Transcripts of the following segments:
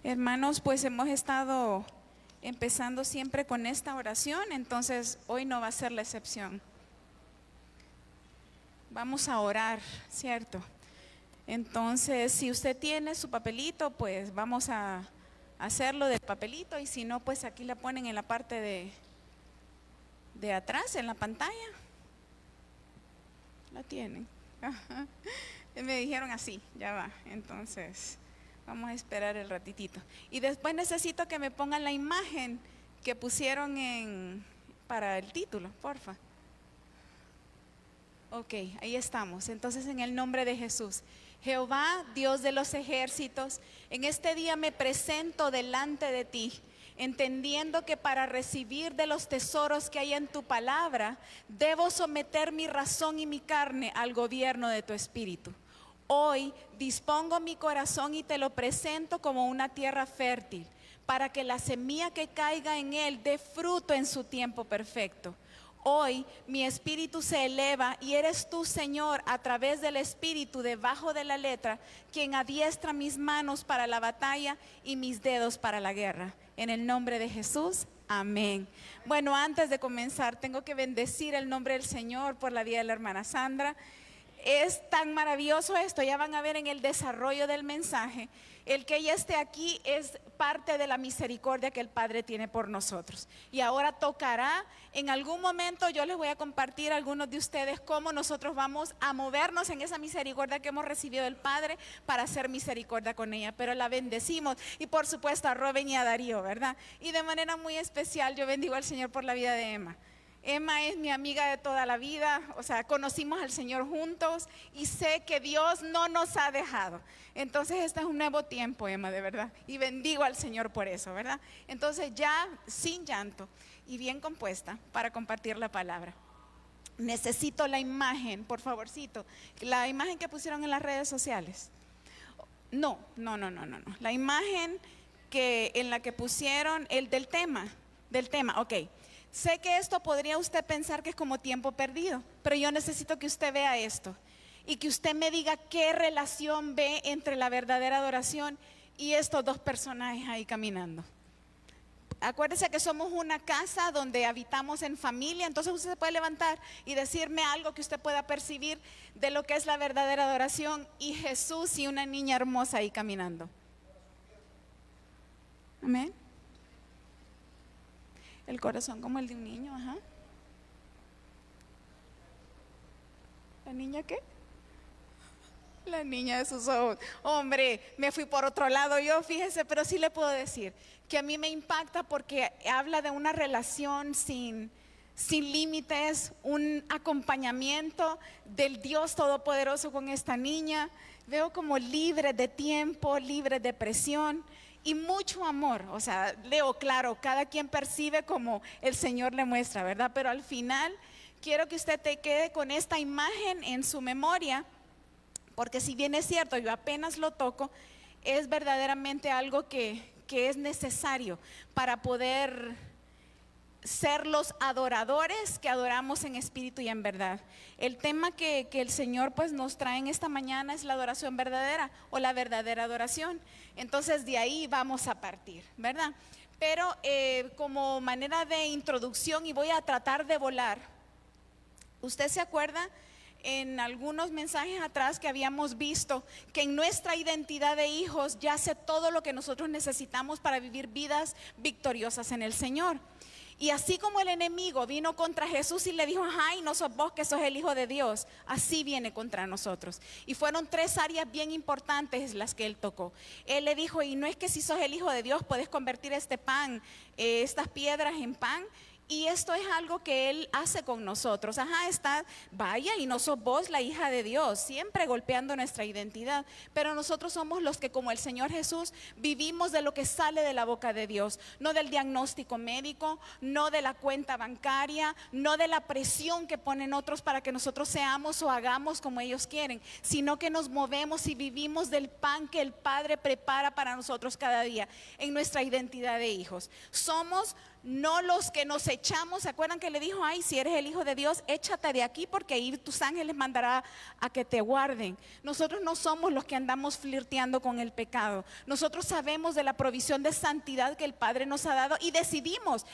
Hermanos, pues hemos estado empezando siempre con esta oración, entonces hoy no va a ser la excepción. Vamos a orar, ¿cierto? Entonces, si usted tiene su papelito, pues vamos a hacerlo del papelito, y si no, pues aquí la ponen en la parte de atrás, en la pantalla. La tienen. Ajá. Me dijeron así, ya va. Entonces, vamos a esperar el ratitito. Y después necesito que me pongan la imagen que pusieron para el título, porfa. Ok, ahí estamos. Entonces, en el nombre de Jesús, Jehová, Dios de los ejércitos, en este día me presento delante de ti, entendiendo que para recibir de los tesoros que hay en tu palabra, debo someter mi razón y mi carne al gobierno de tu espíritu. Hoy dispongo mi corazón y te lo presento como una tierra fértil, para que la semilla que caiga en él dé fruto en su tiempo perfecto. Hoy mi espíritu se eleva y eres tú, Señor, a través del espíritu debajo de la letra, quien adiestra mis manos para la batalla y mis dedos para la guerra. En el nombre de Jesús, amén. Bueno, antes de comenzar, tengo que bendecir el nombre del Señor por la vida de la hermana Sandra. Es tan maravilloso esto, ya van a ver en el desarrollo del mensaje. El que ella esté aquí es parte de la misericordia que el Padre tiene por nosotros. Y ahora tocará, en algún momento yo les voy a compartir a algunos de ustedes cómo nosotros vamos a movernos en esa misericordia que hemos recibido del Padre para hacer misericordia con ella. Pero la bendecimos, y por supuesto a Robin y a Darío, ¿verdad? Y de manera muy especial yo bendigo al Señor por la vida de Emma. Emma es mi amiga de toda la vida, o sea, conocimos al Señor juntos y sé que Dios no nos ha dejado. Entonces este es un nuevo tiempo, Emma, de verdad, y bendigo al Señor por eso, ¿verdad? Entonces ya sin llanto y bien compuesta para compartir la palabra. Necesito la imagen, por favorcito, la imagen que pusieron en las redes sociales. No, la imagen en la que pusieron del tema, ok. Sé que esto podría usted pensar que es como tiempo perdido, pero yo necesito que usted vea esto y que usted me diga qué relación ve entre la verdadera adoración y estos dos personajes ahí caminando. Acuérdese que somos una casa donde habitamos en familia, entonces usted se puede levantar y decirme algo que usted pueda percibir de lo que es la verdadera adoración y Jesús y una niña hermosa ahí caminando. Amén. El corazón como el de un niño, ajá. ¿La niña qué? La niña de sus ojos. Hombre, me fui por otro lado yo, fíjese, pero sí le puedo decir que a mí me impacta porque habla de una relación sin límites, un acompañamiento del Dios Todopoderoso con esta niña. Veo como libre de tiempo, libre de presión y mucho amor. O sea, leo claro, cada quien percibe como el Señor le muestra, ¿verdad? Pero al final quiero que usted te quede con esta imagen en su memoria, porque si bien es cierto, yo apenas lo toco, es verdaderamente algo que es necesario para poder ser los adoradores que adoramos en espíritu y en verdad. El tema que el Señor pues nos trae en esta mañana es la adoración verdadera o la verdadera adoración. Entonces de ahí vamos a partir, ¿verdad? Pero como manera de introducción, y voy a tratar de volar, ¿usted se acuerda en algunos mensajes atrás que habíamos visto que en nuestra identidad de hijos yace todo lo que nosotros necesitamos para vivir vidas victoriosas en el Señor? Y así como el enemigo vino contra Jesús y le dijo, ay, no sos vos que sos el Hijo de Dios, así viene contra nosotros. Y fueron tres áreas bien importantes las que él tocó. Él le dijo, y no es que si sos el Hijo de Dios puedes convertir este pan, estas piedras en pan. Y esto es algo que Él hace con nosotros. Vaya, y no sos vos la hija de Dios, siempre golpeando nuestra identidad. Pero nosotros somos los que, como el Señor Jesús, vivimos de lo que sale de la boca de Dios. No del diagnóstico médico, no de la cuenta bancaria, no de la presión que ponen otros para que nosotros seamos o hagamos como ellos quieren, sino que nos movemos y vivimos del pan que el Padre prepara para nosotros cada día en nuestra identidad de hijos. Somos no los que nos echamos. ¿Se acuerdan que le dijo, ay, si eres el Hijo de Dios, échate de aquí porque ahí tus ángeles mandará a que te guarden? Nosotros no somos los que andamos flirteando con el pecado. Nosotros sabemos de la provisión de santidad que el Padre nos ha dado y decidimos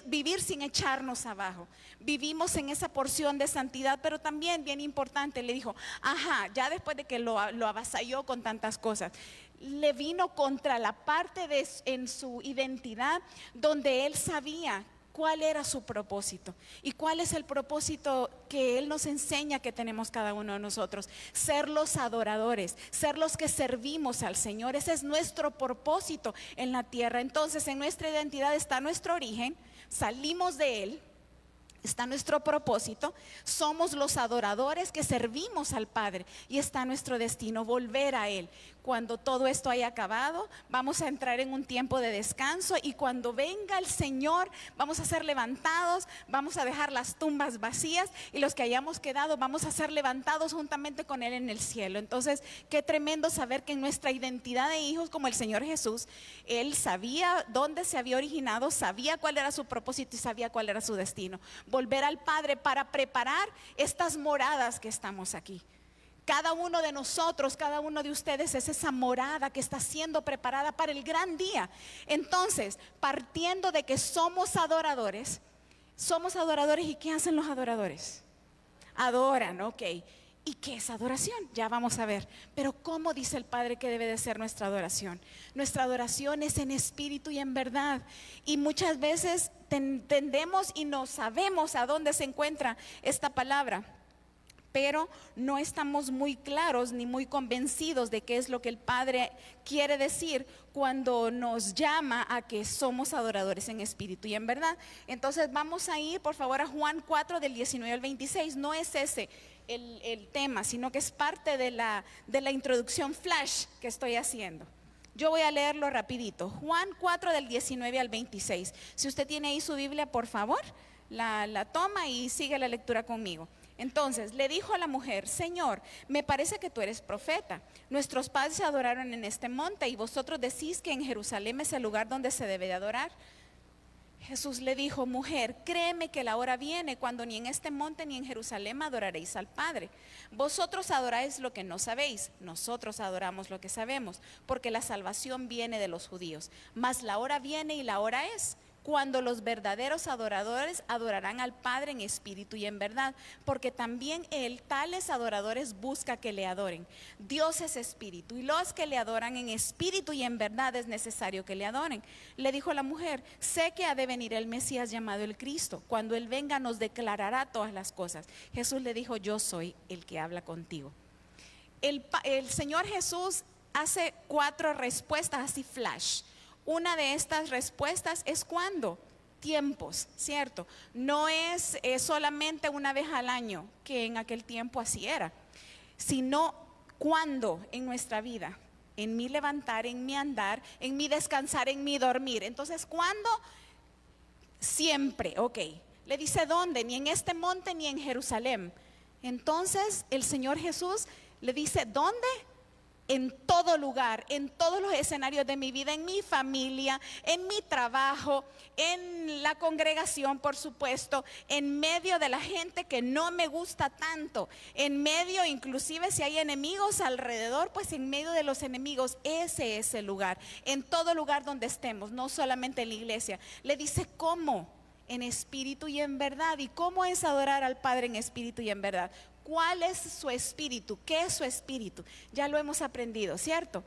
vivir sin echarnos abajo. Vivimos en esa porción de santidad, pero también bien importante, le dijo, ajá, ya después de que lo avasalló con tantas cosas, le vino contra la parte en su identidad donde él sabía cuál era su propósito y cuál es el propósito que él nos enseña que tenemos cada uno de nosotros: ser los adoradores, ser los que servimos al Señor. Ese es nuestro propósito en la tierra. Entonces, en nuestra identidad está nuestro origen, salimos de él, está nuestro propósito, somos los adoradores que servimos al Padre, y está nuestro destino, volver a Él. Cuando todo esto haya acabado, vamos a entrar en un tiempo de descanso, y cuando venga el Señor, vamos a ser levantados, vamos a dejar las tumbas vacías, y los que hayamos quedado vamos a ser levantados juntamente con Él en el cielo. Entonces, qué tremendo saber que en nuestra identidad de hijos, como el Señor Jesús, Él sabía dónde se había originado, sabía cuál era su propósito y sabía cuál era su destino: volver al Padre para preparar estas moradas que estamos aquí. Cada uno de nosotros, cada uno de ustedes es esa morada que está siendo preparada para el gran día. Entonces, partiendo de que somos adoradores, ¿y qué hacen los adoradores? Adoran, ok. ¿Y qué es adoración? Ya vamos a ver. Pero ¿cómo dice el Padre que debe de ser nuestra adoración? Nuestra adoración es en espíritu y en verdad. Y muchas veces tendemos y no sabemos a dónde se encuentra esta palabra, pero no estamos muy claros ni muy convencidos de qué es lo que el Padre quiere decir cuando nos llama a que somos adoradores en espíritu y en verdad. Entonces vamos a ir por favor a Juan 4 del 19 al 26. No es ese el tema, sino que es parte de la introducción flash que estoy haciendo. Yo voy a leerlo rapidito. Juan 4 del 19 al 26. Si usted tiene ahí su Biblia, por favor, la toma y sigue la lectura conmigo. Entonces le dijo a la mujer: Señor, me parece que tú eres profeta. Nuestros padres se adoraron en este monte, y vosotros decís que en Jerusalén es el lugar donde se debe de adorar. Jesús le dijo: mujer, créeme que la hora viene cuando ni en este monte ni en Jerusalén adoraréis al Padre. Vosotros adoráis lo que no sabéis, nosotros adoramos lo que sabemos, porque la salvación viene de los judíos. Mas la hora viene y la hora es cuando los verdaderos adoradores adorarán al Padre en espíritu y en verdad, porque también Él tales adoradores busca que le adoren. Dios es espíritu, y los que le adoran en espíritu y en verdad es necesario que le adoren. Le dijo la mujer: sé que ha de venir el Mesías llamado el Cristo. Cuando Él venga nos declarará todas las cosas. Jesús le dijo: yo soy el que habla contigo. El Señor Jesús hace 4 respuestas así flash. Una de estas respuestas es cuando, tiempos, ¿cierto? No es solamente una vez al año, que en aquel tiempo así era, sino cuando en nuestra vida, en mi levantar, en mi andar, en mi descansar, en mi dormir. Entonces, ¿cuándo? Siempre, ok. Le dice: ¿dónde? Ni en este monte ni en Jerusalén. Entonces el Señor Jesús le dice: ¿dónde? En todo lugar, en todos los escenarios de mi vida, en mi familia, en mi trabajo, en la congregación, por supuesto, en medio de la gente que no me gusta tanto, en medio, inclusive si hay enemigos alrededor, pues en medio de los enemigos. Ese es el lugar, en todo lugar donde estemos, no solamente en la iglesia. Le dice: ¿cómo? En espíritu y en verdad. ¿Y cómo es adorar al Padre en espíritu y en verdad? ¿Cuál es su espíritu? ¿Qué es su espíritu? Ya lo hemos aprendido, ¿cierto?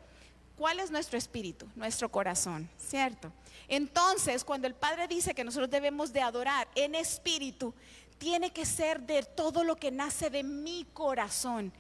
¿Cuál es nuestro espíritu? Nuestro corazón, ¿cierto? Entonces, cuando el Padre dice que nosotros debemos de adorar en espíritu, tiene que ser de todo lo que nace de mi corazón.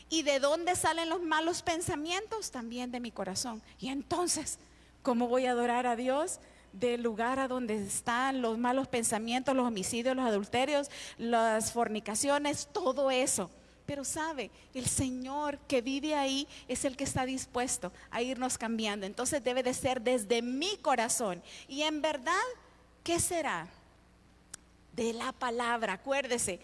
¿Y de dónde salen los malos pensamientos? También de mi corazón. Y entonces, ¿cómo voy a adorar a Dios? Del lugar a donde están los malos pensamientos, los homicidios, los adulterios, las fornicaciones, todo eso. Pero sabe, el Señor que vive ahí es el que está dispuesto a irnos cambiando. Entonces debe de ser desde mi corazón. Y en verdad, ¿qué será? De la palabra, acuérdese.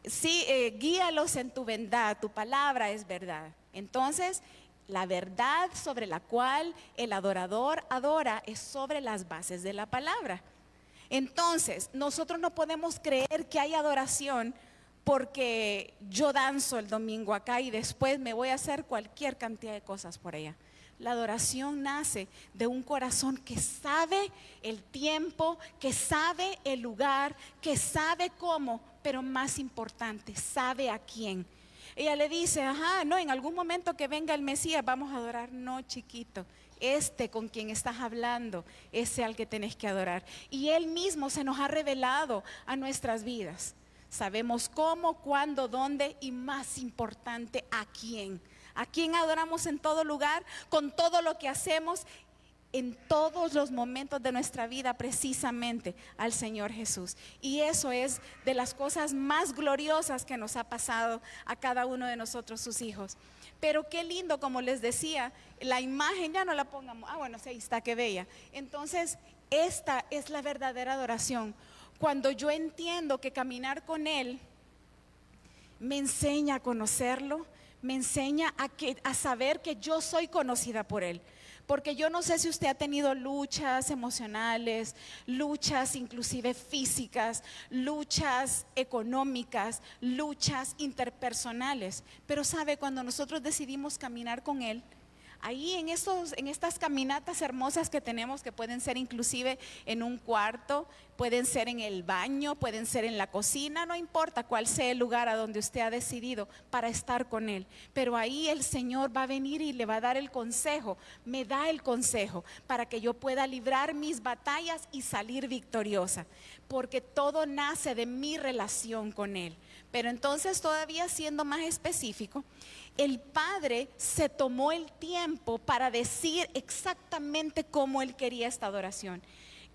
Sí, guíalos en tu verdad, tu palabra es verdad. Entonces, la verdad sobre la cual el adorador adora es sobre las bases de la palabra. Entonces, nosotros no podemos creer que hay adoración porque yo danzo el domingo acá y después me voy a hacer cualquier cantidad de cosas por allá. La adoración nace de un corazón que sabe el tiempo, que sabe el lugar, que sabe cómo, pero más importante, sabe a quién. Ella le dice, ajá, no, en algún momento que venga el Mesías vamos a adorar. No, chiquito, este con quien estás hablando, ese al que tenés que adorar. Y Él mismo se nos ha revelado a nuestras vidas. Sabemos cómo, cuándo, dónde y más importante, a quién. A quién adoramos en todo lugar, con todo lo que hacemos, en todos los momentos de nuestra vida, precisamente al Señor Jesús. Y eso es de las cosas más gloriosas que nos ha pasado a cada uno de nosotros, sus hijos. Pero qué lindo, como les decía, la imagen ya no la pongamos. Ah, bueno, sí, ahí está, qué bella. Entonces, esta es la verdadera adoración. Cuando yo entiendo que caminar con Él me enseña a conocerlo, me enseña a saber que yo soy conocida por Él. Porque yo no sé si usted ha tenido luchas emocionales, luchas inclusive físicas, luchas económicas, luchas interpersonales. Pero sabe, cuando nosotros decidimos caminar con Él, ahí en estas caminatas hermosas que tenemos, que pueden ser inclusive en un cuarto, pueden ser en el baño, pueden ser en la cocina, no importa cuál sea el lugar a donde usted ha decidido para estar con Él. Pero ahí el Señor va a venir y le va a dar el consejo, me da el consejo para que yo pueda librar mis batallas y salir victoriosa. Porque todo nace de mi relación con Él. Pero entonces, todavía siendo más específico, el Padre se tomó el tiempo para decir exactamente cómo Él quería esta adoración.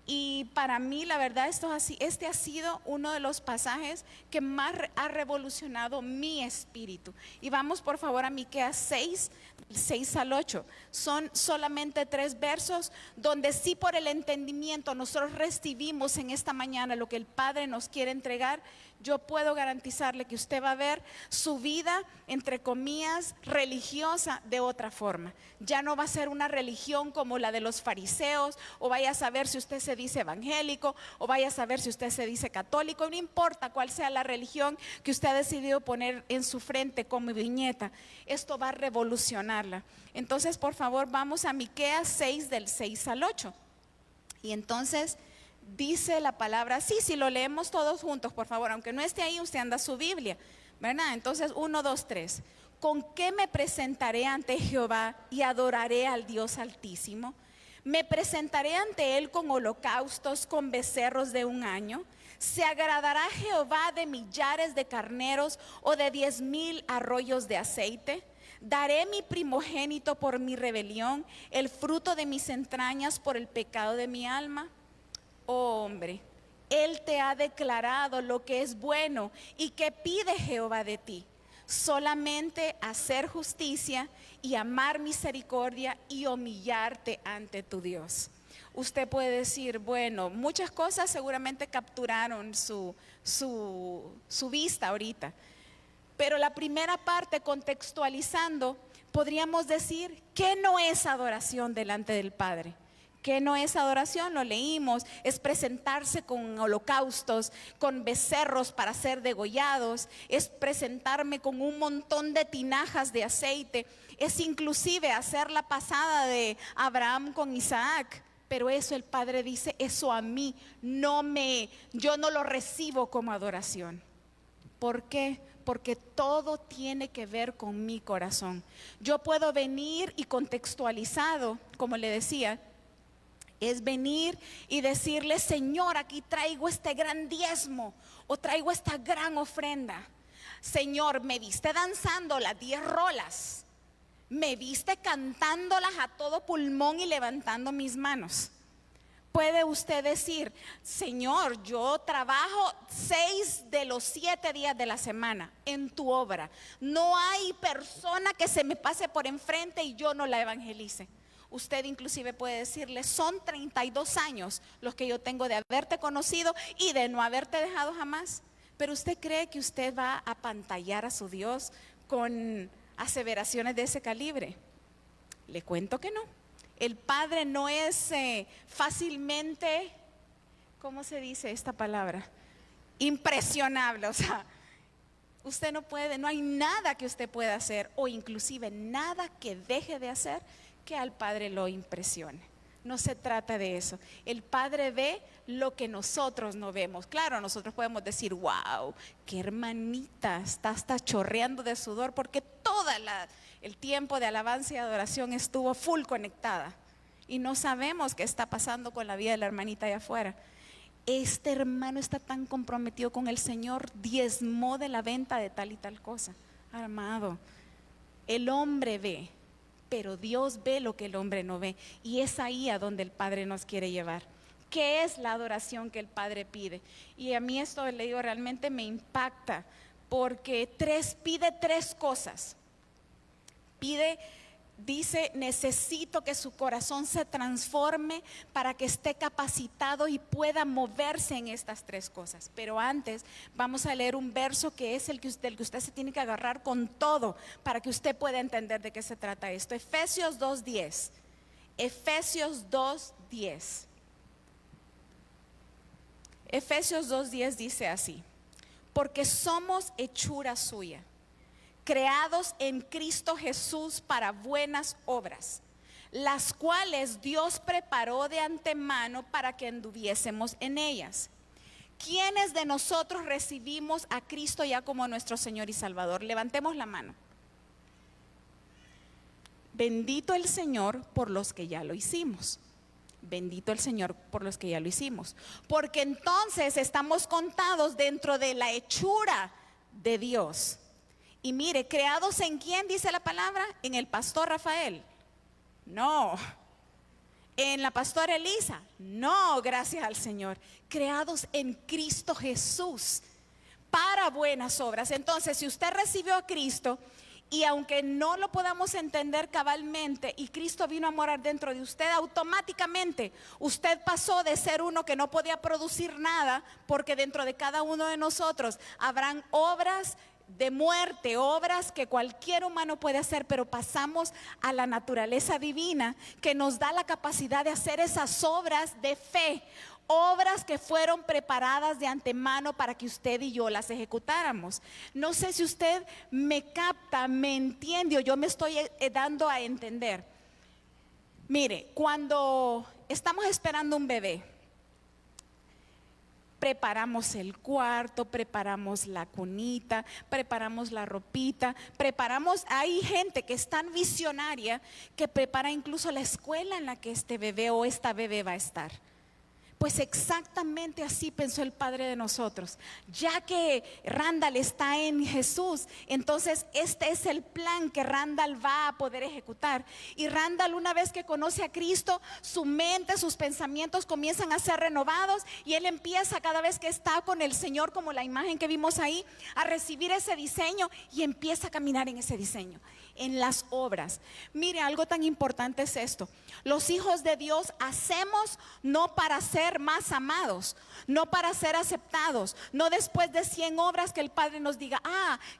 Y para mí, la verdad, este ha sido uno de los pasajes que más ha revolucionado mi espíritu. Y vamos por favor a Miqueas 6 al 8. Son solamente 3 versos donde sí, por el entendimiento, nosotros recibimos en esta mañana lo que el Padre nos quiere entregar. Yo puedo garantizarle que usted va a ver su vida, entre comillas, religiosa de otra forma. Ya no va a ser una religión como la de los fariseos, o vaya a saber si usted se dice evangélico, o vaya a saber si usted se dice católico. No importa cuál sea la religión que usted ha decidido poner en su frente como viñeta, esto va a revolucionarla. Entonces, por favor, vamos a Miqueas 6 del 6 al 8. Y entonces dice la palabra, si lo leemos todos juntos, por favor, aunque no esté ahí, usted anda su Biblia, ¿verdad? Entonces, 1, 2, 3. ¿Con qué me presentaré ante Jehová y adoraré al Dios Altísimo? ¿Me presentaré ante Él con holocaustos, con becerros de un año? ¿Se agradará Jehová de millares de carneros o de 10,000 arroyos de aceite? ¿Daré mi primogénito por mi rebelión, el fruto de mis entrañas por el pecado de mi alma? Oh hombre, Él te ha declarado lo que es bueno. ¿Y qué pide Jehová de ti? Solamente hacer justicia y amar misericordia y humillarte ante tu Dios. Usted puede decir, bueno, muchas cosas seguramente capturaron su vista ahorita. Pero la primera parte, contextualizando, podríamos decir que no es adoración delante del Padre. ¿Qué no es adoración? Lo leímos, es presentarse con holocaustos, con becerros para ser degollados, es presentarme con un montón de tinajas de aceite, es inclusive hacer la pasada de Abraham con Isaac. Pero eso el Padre dice, eso a mí yo no lo recibo como adoración. ¿Por qué? Porque todo tiene que ver con mi corazón. Yo puedo venir y contextualizado, como le decía, es venir y decirle, Señor, aquí traigo este gran diezmo o traigo esta gran ofrenda. Señor, me viste danzando las 10 rolas, me viste cantándolas a todo pulmón y levantando mis manos. Puede usted decir, Señor, yo trabajo 6 de los 7 días de la semana en tu obra. No hay persona que se me pase por enfrente y yo no la evangelice. Usted inclusive puede decirle, son 32 años los que yo tengo de haberte conocido y de no haberte dejado jamás. Pero usted cree que usted va a apantallar a su Dios con aseveraciones de ese calibre. Le cuento que no. El Padre no es fácilmente ¿cómo se dice esta palabra? Impresionable, o sea, usted no puede, no hay nada que usted pueda hacer, o inclusive nada que deje de hacer que al Padre lo impresione. No se trata de eso. El Padre ve lo que nosotros no vemos. Claro, nosotros podemos decir, wow, qué hermanita, está hasta chorreando de sudor, porque el tiempo de alabanza y adoración estuvo full conectada. Y no sabemos qué está pasando con la vida de la hermanita allá afuera. Este hermano está tan comprometido con el Señor, diezmó de la venta de tal y tal cosa. Amado, el hombre ve, pero Dios ve lo que el hombre no ve. Y es ahí a donde el Padre nos quiere llevar. ¿Qué es la adoración que el Padre pide? Y a mí esto, le digo, realmente me impacta, porque pide tres cosas. Dice, necesito que su corazón se transforme para que esté capacitado y pueda moverse en estas tres cosas. Pero antes vamos a leer un verso que es del que usted se tiene que agarrar con todo para que usted pueda entender de qué se trata esto. Efesios 2:10. Efesios 2:10. Efesios 2:10 dice así: porque somos hechura suya, creados en Cristo Jesús para buenas obras, las cuales Dios preparó de antemano para que anduviésemos en ellas. ¿Quiénes de nosotros recibimos a Cristo ya como nuestro Señor y Salvador? Levantemos la mano. Bendito el Señor por los que ya lo hicimos. Bendito el Señor por los que ya lo hicimos. Porque entonces estamos contados dentro de la hechura de Dios. Y mire, ¿creados en quién dice la palabra? ¿En el pastor Rafael? No. ¿En la pastora Elisa? No, gracias al Señor. Creados en Cristo Jesús para buenas obras. Entonces, si usted recibió a Cristo, y aunque no lo podamos entender cabalmente, y Cristo vino a morar dentro de usted, automáticamente usted pasó de ser uno que no podía producir nada, porque dentro de cada uno de nosotros habrán obras de muerte, obras que cualquier humano puede hacer, pero pasamos a la naturaleza divina que nos da la capacidad de hacer esas obras de fe, obras que fueron preparadas de antemano para que usted y yo las ejecutáramos. No sé si usted me capta, me entiende, o yo me estoy dando a entender. Mire, cuando estamos esperando un bebé, preparamos el cuarto, preparamos la cunita, preparamos la ropita, hay gente que es tan visionaria que prepara incluso la escuela en la que este bebé o esta bebé va a estar. Pues exactamente así pensó el Padre de nosotros. Ya que Randall está en Jesús, entonces este es el plan que Randall va a poder ejecutar. Y Randall, una vez que conoce a Cristo, su mente, sus pensamientos comienzan a ser renovados, y él empieza, cada vez que está con el Señor, como la imagen que vimos ahí, a recibir ese diseño y empieza a caminar en ese diseño, en las obras. Mire, algo tan importante es esto: los hijos de Dios hacemos no para ser más amados, no para ser aceptados, no después de 100 obras que el Padre nos diga,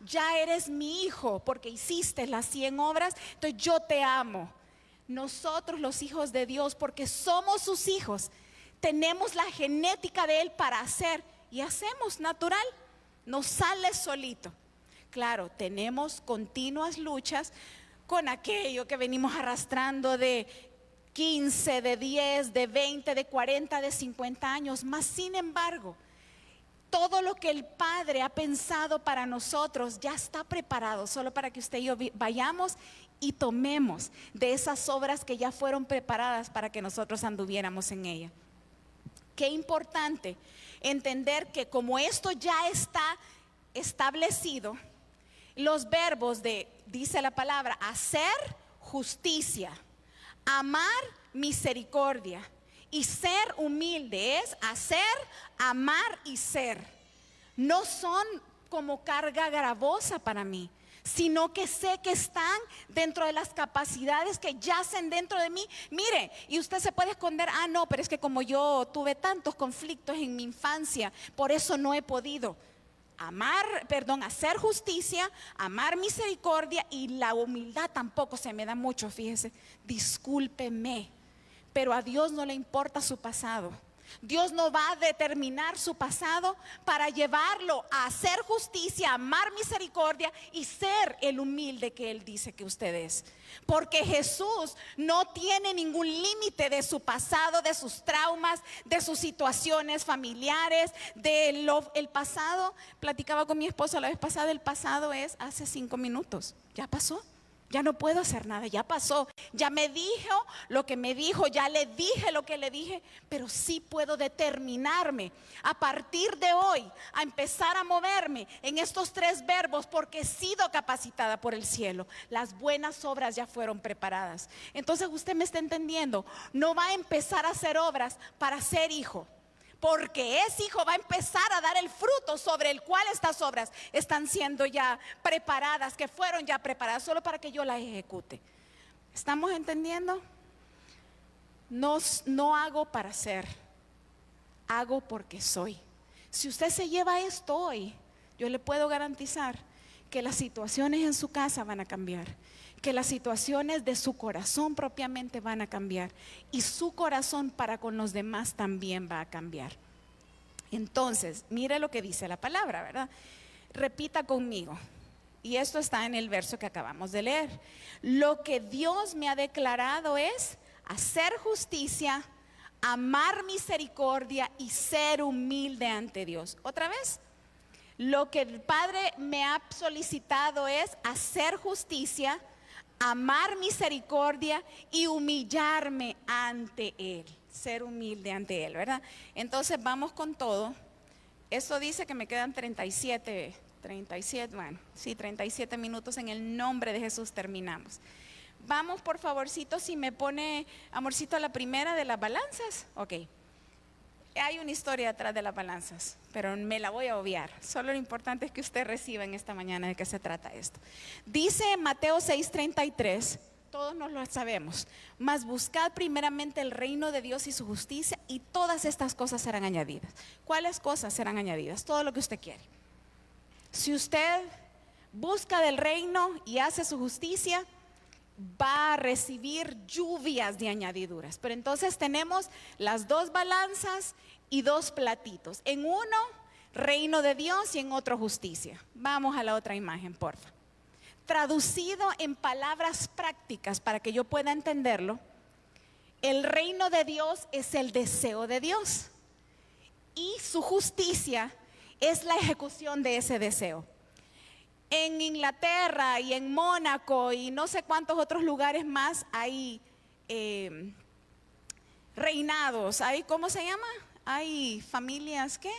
ya eres mi hijo porque hiciste las 100 obras, entonces yo te amo. Nosotros, los hijos de Dios, porque somos sus hijos, tenemos la genética de Él para hacer, y hacemos natural, nos sale solito. Claro, tenemos continuas luchas con aquello que venimos arrastrando de 15, de 10, de 20, de 40, de 50 años. Mas sin embargo, todo lo que el Padre ha pensado para nosotros ya está preparado, solo para que usted y yo vayamos y tomemos de esas obras que ya fueron preparadas para que nosotros anduviéramos en ella. Qué importante entender que como esto ya está establecido, los verbos dice la palabra, hacer justicia, amar misericordia y ser humilde, es hacer, amar y ser. No son como carga gravosa para mí, sino que sé que están dentro de las capacidades que yacen dentro de mí. Mire, y usted se puede esconder, no, pero es que como yo tuve tantos conflictos en mi infancia, por eso no he podido. Hacer justicia, amar misericordia, y la humildad tampoco se me da mucho, fíjese. Discúlpeme, pero a Dios no le importa su pasado. Dios no va a determinar su pasado para llevarlo a hacer justicia, amar misericordia y ser el humilde que Él dice que usted es. Porque Jesús no tiene ningún límite de su pasado, de sus traumas, de sus situaciones familiares, el pasado. Platicaba con mi esposo la vez pasada, el pasado es hace 5 minutos, ya pasó. Ya no puedo hacer nada, ya pasó. Ya me dijo lo que me dijo, ya le dije lo que le dije, pero sí puedo determinarme a partir de hoy a empezar a moverme en estos 3 verbos porque he sido capacitada por el cielo. Las buenas obras ya fueron preparadas. Entonces usted me está entendiendo, no va a empezar a hacer obras para ser hijo. Porque ese hijo va a empezar a dar el fruto sobre el cual estas obras están siendo ya preparadas, que fueron ya preparadas, solo para que yo las ejecute. ¿Estamos entendiendo? No hago para ser, hago porque soy. Si usted se lleva esto hoy, yo le puedo garantizar que las situaciones en su casa van a cambiar, que las situaciones de su corazón propiamente van a cambiar y su corazón para con los demás también va a cambiar. Entonces, mire lo que dice la palabra, ¿verdad? Repita conmigo, y esto está en el verso que acabamos de leer. Lo que Dios me ha declarado es hacer justicia, amar misericordia y ser humilde ante Dios. Otra vez. Lo que el Padre me ha solicitado es hacer justicia, amar misericordia y humillarme ante Él, ser humilde ante Él, ¿verdad? Entonces vamos con todo. Esto dice que me quedan 37, bueno, sí, 37 minutos. En el nombre de Jesús terminamos. Vamos, por favorcito, si me pone, amorcito, a la primera de las balanzas. Ok. Hay una historia atrás de las balanzas, pero me la voy a obviar. Solo lo importante es que usted reciba en esta mañana de qué se trata esto. Dice Mateo 6:33, todos nos lo sabemos: mas buscad primeramente el reino de Dios y su justicia, y todas estas cosas serán añadidas. ¿Cuáles cosas serán añadidas? Todo lo que usted quiere. Si usted busca del reino y hace su justicia, va a recibir lluvias de añadiduras. Pero entonces tenemos las 2 balanzas y 2 platitos. En uno, reino de Dios, y en otro, justicia. Vamos a la otra imagen, porfa. Traducido en palabras prácticas para que yo pueda entenderlo, el reino de Dios es el deseo de Dios y su justicia es la ejecución de ese deseo. En Inglaterra y en Mónaco y no sé cuántos otros lugares más hay reinados, hay, ¿cómo se llama? Hay familias, ¿qué?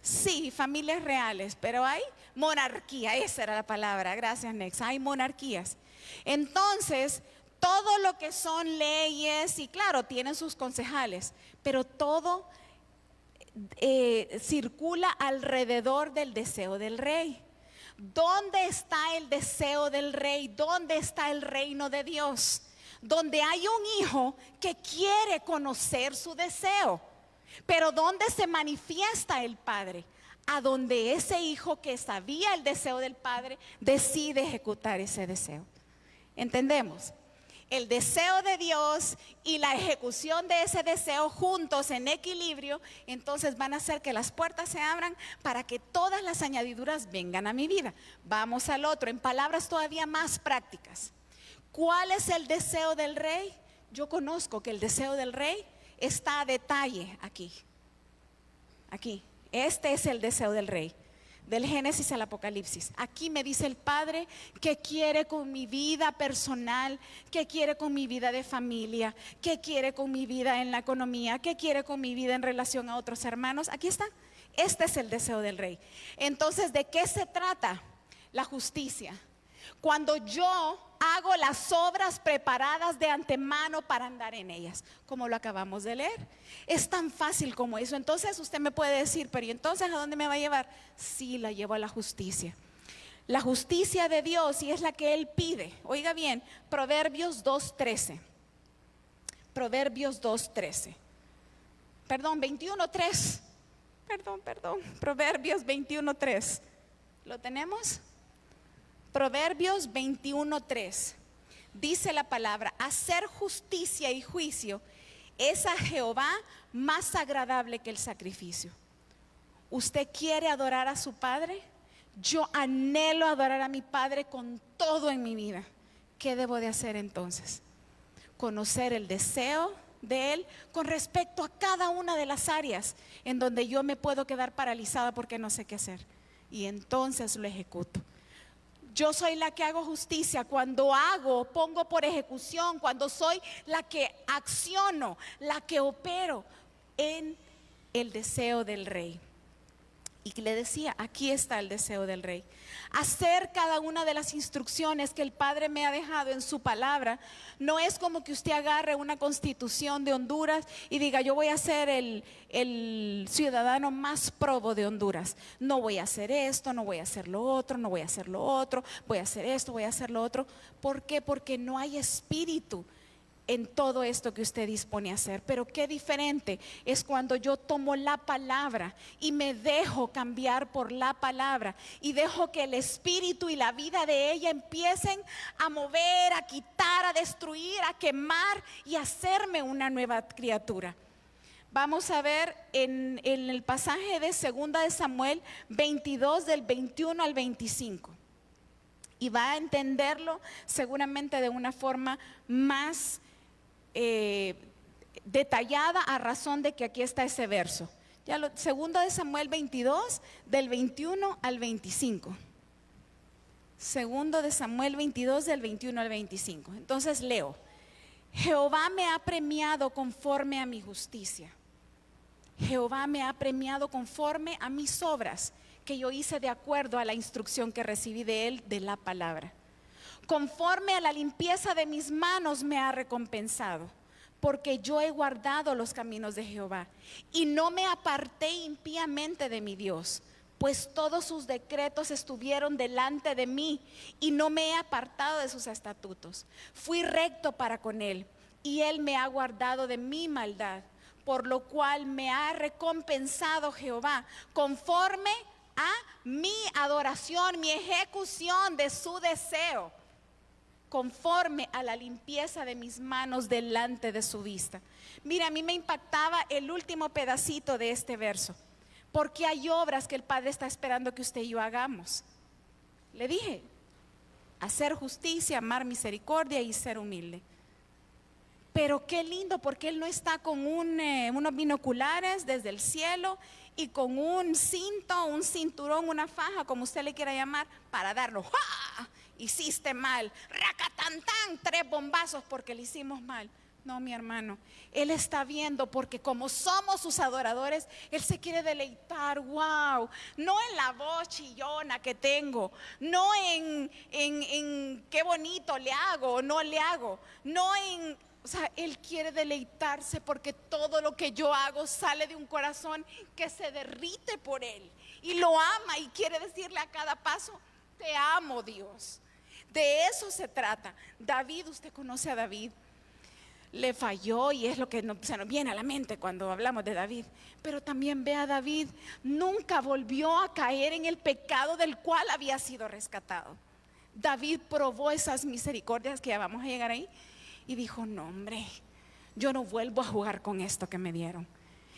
Sí, familias reales, pero hay monarquía, esa era la palabra, gracias Nex, hay monarquías. Entonces, todo lo que son leyes, y claro, tienen sus concejales, pero todo circula alrededor del deseo del rey. ¿Dónde está el deseo del rey? ¿Dónde está el reino de Dios? Donde hay un hijo que quiere conocer su deseo. Pero ¿dónde se manifiesta el Padre? A donde ese hijo que sabía el deseo del Padre decide ejecutar ese deseo. ¿Entendemos? El deseo de Dios y la ejecución de ese deseo juntos en equilibrio, entonces van a hacer que las puertas se abran para que todas las añadiduras vengan a mi vida. Vamos al otro, en palabras todavía más prácticas. ¿Cuál es el deseo del rey? Yo conozco que el deseo del rey está a detalle aquí. Aquí. Este es el deseo del rey. Del Génesis al Apocalipsis. Aquí me dice el Padre que quiere con mi vida personal, que quiere con mi vida de familia, que quiere con mi vida en la economía, que quiere con mi vida en relación a otros hermanos. Aquí está. Este es el deseo del rey. Entonces, ¿de qué se trata? La justicia. Cuando yo hago las obras preparadas de antemano para andar en ellas, como lo acabamos de leer. Es tan fácil como eso. Entonces usted me puede decir, pero ¿y entonces a dónde me va a llevar? Sí, la llevo a la justicia. La justicia de Dios, y es la que Él pide. Oiga bien, Proverbios 2:13. Proverbios 2:13. Perdón, 21:3. Perdón. Proverbios 21:3. ¿Lo tenemos? Proverbios 21:3. Dice la palabra: hacer justicia y juicio es a Jehová más agradable que el sacrificio. ¿Usted quiere adorar a su Padre? Yo anhelo adorar a mi Padre con todo en mi vida. ¿Qué debo de hacer entonces? Conocer el deseo de Él con respecto a cada una de las áreas en donde yo me puedo quedar paralizada porque no sé qué hacer. Y entonces lo ejecuto. Yo soy la que hago justicia cuando pongo por ejecución, cuando soy la que acciono, la que opero en el deseo del Rey. Y le decía, aquí está el deseo del Rey: hacer cada una de las instrucciones que el Padre me ha dejado en su palabra. No es como que usted agarre una constitución de Honduras y diga, yo voy a ser el ciudadano más probo de Honduras. No voy a hacer esto, no voy a hacer lo otro, no voy a hacer lo otro, voy a hacer esto, voy a hacer lo otro. ¿Por qué? Porque no hay espíritu en todo esto que usted dispone a hacer. Pero qué diferente es cuando yo tomo la palabra y me dejo cambiar por la palabra y dejo que el espíritu y la vida de ella empiecen a mover, a quitar, a destruir, a quemar y a hacerme una nueva criatura. Vamos a ver en el pasaje de 2 de Samuel 22 del 21 al 25. Y va a entenderlo seguramente de una forma más detallada, a razón de que aquí está ese verso. Segundo de Samuel 22 del 21 al 25. Segundo de Samuel 22 del 21 al 25. Entonces leo: Jehová me ha premiado conforme a mi justicia. Jehová me ha premiado conforme a mis obras, que yo hice de acuerdo a la instrucción que recibí de él, de la palabra. Conforme a la limpieza de mis manos me ha recompensado, porque yo he guardado los caminos de Jehová y no me aparté impíamente de mi Dios, pues todos sus decretos estuvieron delante de mí y no me he apartado de sus estatutos. Fui recto para con él y él me ha guardado de mi maldad, por lo cual me ha recompensado Jehová conforme a mi adoración, mi ejecución de su deseo, conforme a la limpieza de mis manos delante de su vista. Mira, a mí me impactaba el último pedacito de este verso, porque hay obras que el Padre está esperando que usted y yo hagamos. Le dije, hacer justicia, amar misericordia y ser humilde. Pero qué lindo, porque Él no está con unos binoculares desde el cielo y con un cinto, un cinturón, una faja, como usted le quiera llamar, para darlo. ¡Ja! Hiciste mal, racatantán, 3 bombazos porque le hicimos mal. No, mi hermano, Él está viendo, porque como somos sus adoradores, Él se quiere deleitar. Wow, no en la voz chillona que tengo, no en qué bonito le hago o no le hago, no en... O sea, Él quiere deleitarse porque todo lo que yo hago sale de un corazón que se derrite por Él y lo ama y quiere decirle a cada paso, te amo, Dios. De eso se trata. David, usted conoce a David, le falló y es lo que se nos viene a la mente cuando hablamos de David. Pero también ve a David, nunca volvió a caer en el pecado del cual había sido rescatado. David probó esas misericordias, que ya vamos a llegar ahí, y dijo, no hombre, yo no vuelvo a jugar con esto que me dieron.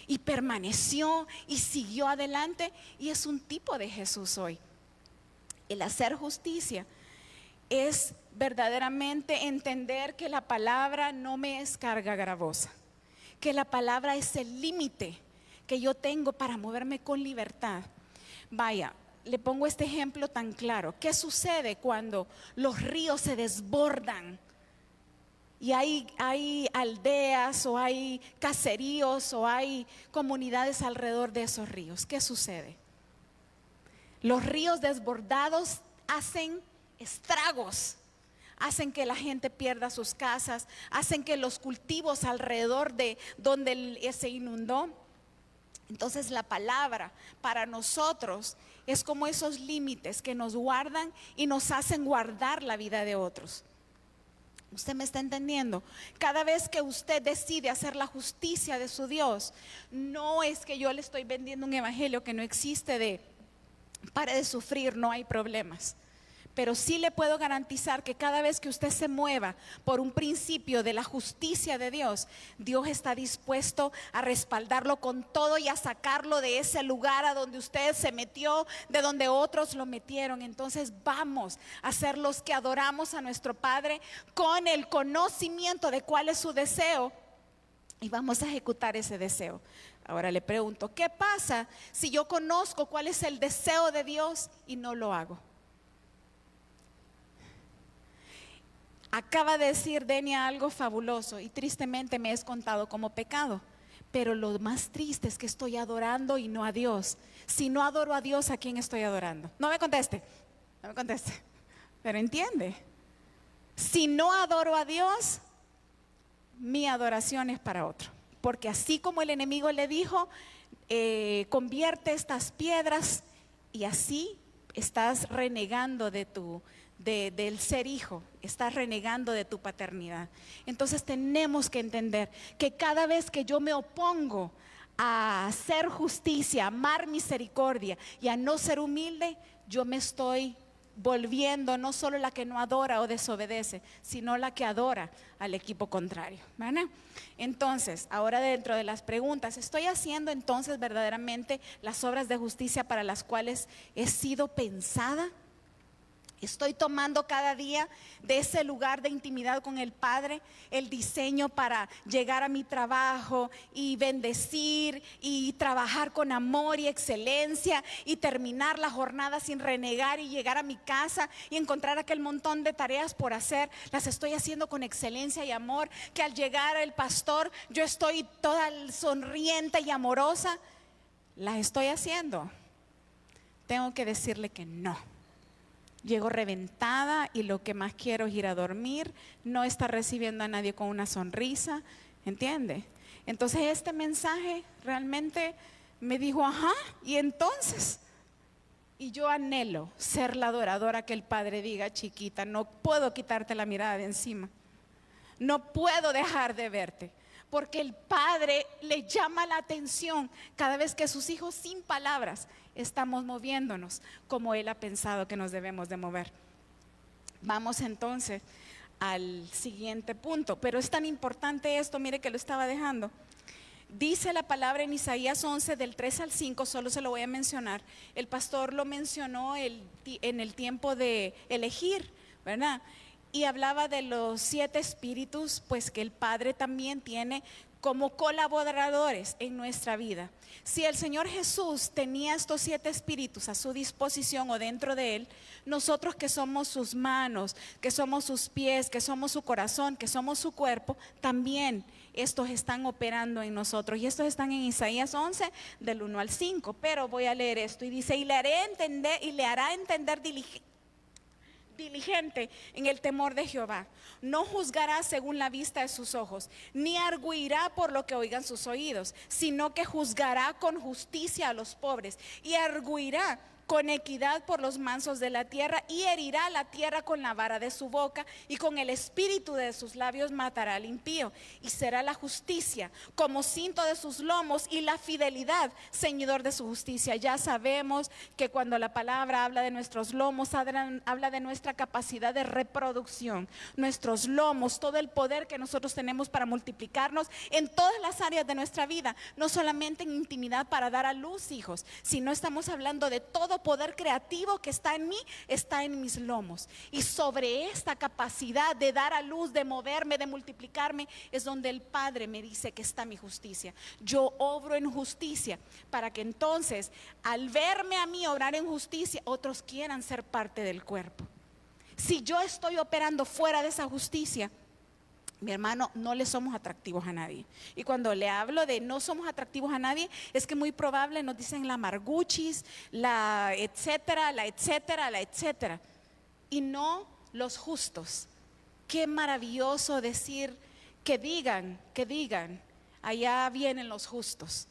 Y permaneció y siguió adelante, y es un tipo de Jesús hoy. El hacer justicia es verdaderamente entender que la palabra no me es carga gravosa, que la palabra es el límite que yo tengo para moverme con libertad. Vaya, le pongo este ejemplo tan claro. ¿Qué sucede cuando los ríos se desbordan y hay aldeas o hay caseríos o hay comunidades alrededor de esos ríos? ¿Qué sucede? Los ríos desbordados hacen estragos, hacen que la gente pierda sus casas, hacen que los cultivos alrededor de donde se inundó. Entonces la palabra para nosotros es como esos límites que nos guardan y nos hacen guardar la vida de otros. ¿Usted me está entendiendo? Cada vez que usted decide hacer la justicia de su Dios, no es que yo le estoy vendiendo un evangelio que no existe de pare de sufrir, no hay problemas. Pero sí le puedo garantizar que cada vez que usted se mueva por un principio de la justicia de Dios, Dios está dispuesto a respaldarlo con todo y a sacarlo de ese lugar a donde usted se metió, de donde otros lo metieron. Entonces vamos a ser los que adoramos a nuestro Padre con el conocimiento de cuál es su deseo y vamos a ejecutar ese deseo. Ahora le pregunto, ¿qué pasa si yo conozco cuál es el deseo de Dios y no lo hago? Acaba de decir Denia algo fabuloso y tristemente me es contado como pecado. Pero lo más triste es que estoy adorando y no a Dios. Si no adoro a Dios, ¿a quién estoy adorando? No me conteste, pero entiende. Si no adoro a Dios, mi adoración es para otro. Porque así como el enemigo le dijo, convierte estas piedras, y así estás renegando del ser hijo, estás renegando de tu paternidad. Entonces tenemos que entender que cada vez que yo me opongo a hacer justicia, a amar misericordia y a no ser humilde, yo me estoy volviendo no solo la que no adora o desobedece, sino la que adora al equipo contrario, ¿verdad? Entonces, ahora dentro de las preguntas, ¿estoy haciendo entonces verdaderamente las obras de justicia para las cuales he sido pensada? Estoy tomando cada día de ese lugar de intimidad con el Padre, el diseño para llegar a mi trabajo y bendecir y trabajar con amor y excelencia y terminar la jornada sin renegar y llegar a mi casa y encontrar aquel montón de tareas por hacer. Las estoy haciendo con excelencia y amor, que al llegar el pastor yo estoy toda sonriente y amorosa. Las estoy haciendo. Tengo que decirle que no. Llego reventada y lo que más quiero es ir a dormir, no estar recibiendo a nadie con una sonrisa, ¿entiende? Entonces este mensaje realmente me dijo, ajá, y entonces, y yo anhelo ser la adoradora que el Padre diga, chiquita, no puedo quitarte la mirada de encima, no puedo dejar de verte. Porque el Padre le llama la atención cada vez que sus hijos sin palabras estamos moviéndonos como Él ha pensado que nos debemos de mover. Vamos entonces al siguiente punto, pero es tan importante esto, mire que lo estaba dejando. Dice la palabra en Isaías 11 del 3 al 5, solo se lo voy a mencionar. El pastor lo mencionó en el tiempo de elegir, ¿verdad? Y hablaba de los 7 espíritus, pues que el Padre también tiene como colaboradores en nuestra vida. Si el Señor Jesús tenía estos 7 espíritus a su disposición o dentro de Él, nosotros que somos sus manos, que somos sus pies, que somos su corazón, que somos su cuerpo, también estos están operando en nosotros. Y estos están en Isaías 11 del 1 al 5. Pero voy a leer esto y dice, y le hará entender diligente en el temor de Jehová. No juzgará según la vista de sus ojos, ni arguirá por lo que oigan sus oídos, sino que juzgará con justicia a los pobres y arguirá con equidad por los mansos de la tierra, y herirá la tierra con la vara de su boca, y con el espíritu de sus labios matará al impío. Y será la justicia como cinto de sus lomos, y la fidelidad ceñidor de su justicia. Ya sabemos que cuando la palabra habla de nuestros lomos, habla de nuestra capacidad de reproducción. Nuestros lomos, todo el poder que nosotros tenemos para multiplicarnos en todas las áreas de nuestra vida, no solamente en intimidad para dar a luz hijos, sino estamos hablando de todo poder creativo que está en mí, está en mis lomos. Y sobre esta capacidad de dar a luz, de moverme, de multiplicarme, es donde el Padre me dice que está mi justicia. Yo obro en justicia para que entonces, al verme a mí obrar en justicia, otros quieran ser parte del cuerpo. Si yo estoy operando fuera de esa justicia, mi hermano, no le somos atractivos a nadie. Y cuando le hablo de no somos atractivos a nadie, es que muy probable nos dicen la marguchis, la etcétera, la etcétera, la etcétera. Y no los justos. Qué maravilloso decir que digan, allá vienen los justos,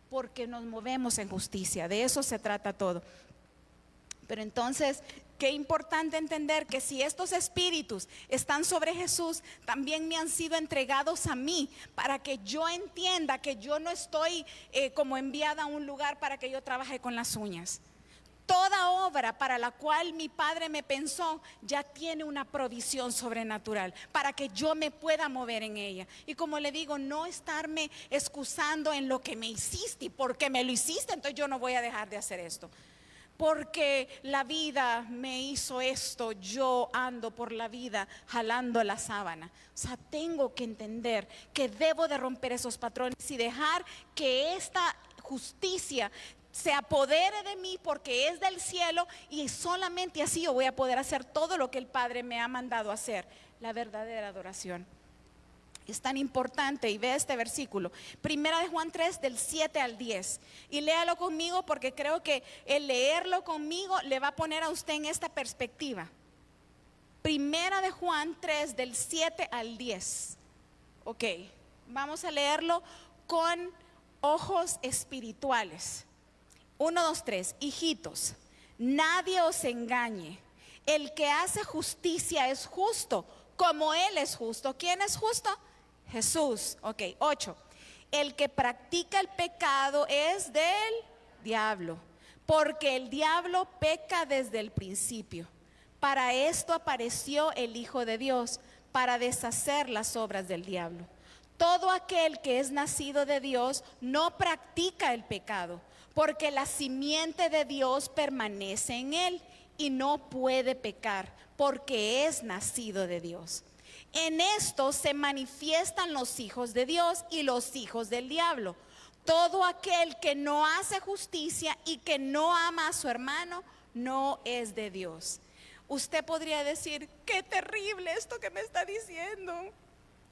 porque nos movemos en justicia. De eso se trata todo. Pero entonces, qué importante entender que si estos espíritus están sobre Jesús, también me han sido entregados a mí, para que yo entienda que yo no estoy como enviada a un lugar para que yo trabaje con las uñas. Toda obra para la cual mi Padre me pensó ya tiene una provisión sobrenatural para que yo me pueda mover en ella. Y como le digo, no estarme excusando en lo que me hiciste y porque me lo hiciste, entonces yo no voy a dejar de hacer esto. Porque la vida me hizo esto, yo ando por la vida jalando la sábana. O sea, tengo que entender que debo de romper esos patrones y dejar que esta justicia se apodere de mí porque es del cielo, y solamente así yo voy a poder hacer todo lo que el Padre me ha mandado hacer, la verdadera adoración. Es tan importante, y ve este versículo, Primera de Juan 3 del 7 al 10, y léalo conmigo porque creo que el leerlo conmigo le va a poner a usted en esta perspectiva. Primera de Juan 3 del 7 al 10. Ok, vamos a leerlo con ojos espirituales. 1, 2, 3. Hijitos, nadie os engañe. El que hace justicia es justo, como Él es justo. ¿Quién es justo? Jesús. Ok, 8. El que practica el pecado es del diablo, porque el diablo peca desde el principio. Para esto apareció el Hijo de Dios, para deshacer las obras del diablo. Todo aquel que es nacido de Dios no practica el pecado, porque la simiente de Dios permanece en él y no puede pecar, porque es nacido de Dios. En esto se manifiestan los hijos de Dios y los hijos del diablo. Todo aquel que no hace justicia y que no ama a su hermano no es de Dios. Usted podría decir, qué terrible esto que me está diciendo.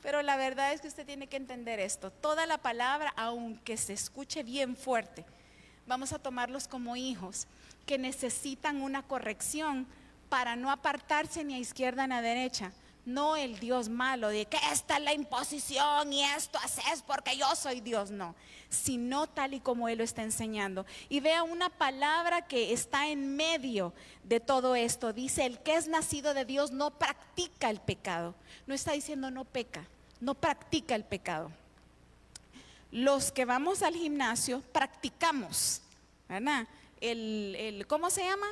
Pero la verdad es que usted tiene que entender esto. Toda la palabra, aunque se escuche bien fuerte, vamos a tomarlos como hijos que necesitan una corrección para no apartarse ni a izquierda ni a derecha. No el Dios malo de que esta es la imposición y esto haces porque yo soy Dios, no, sino tal y como Él lo está enseñando. Y vea una palabra que está en medio de todo esto. Dice, el que es nacido de Dios no practica el pecado. No está diciendo no peca, no practica el pecado. Los que vamos al gimnasio practicamos, ¿verdad? ¿Cómo se llama?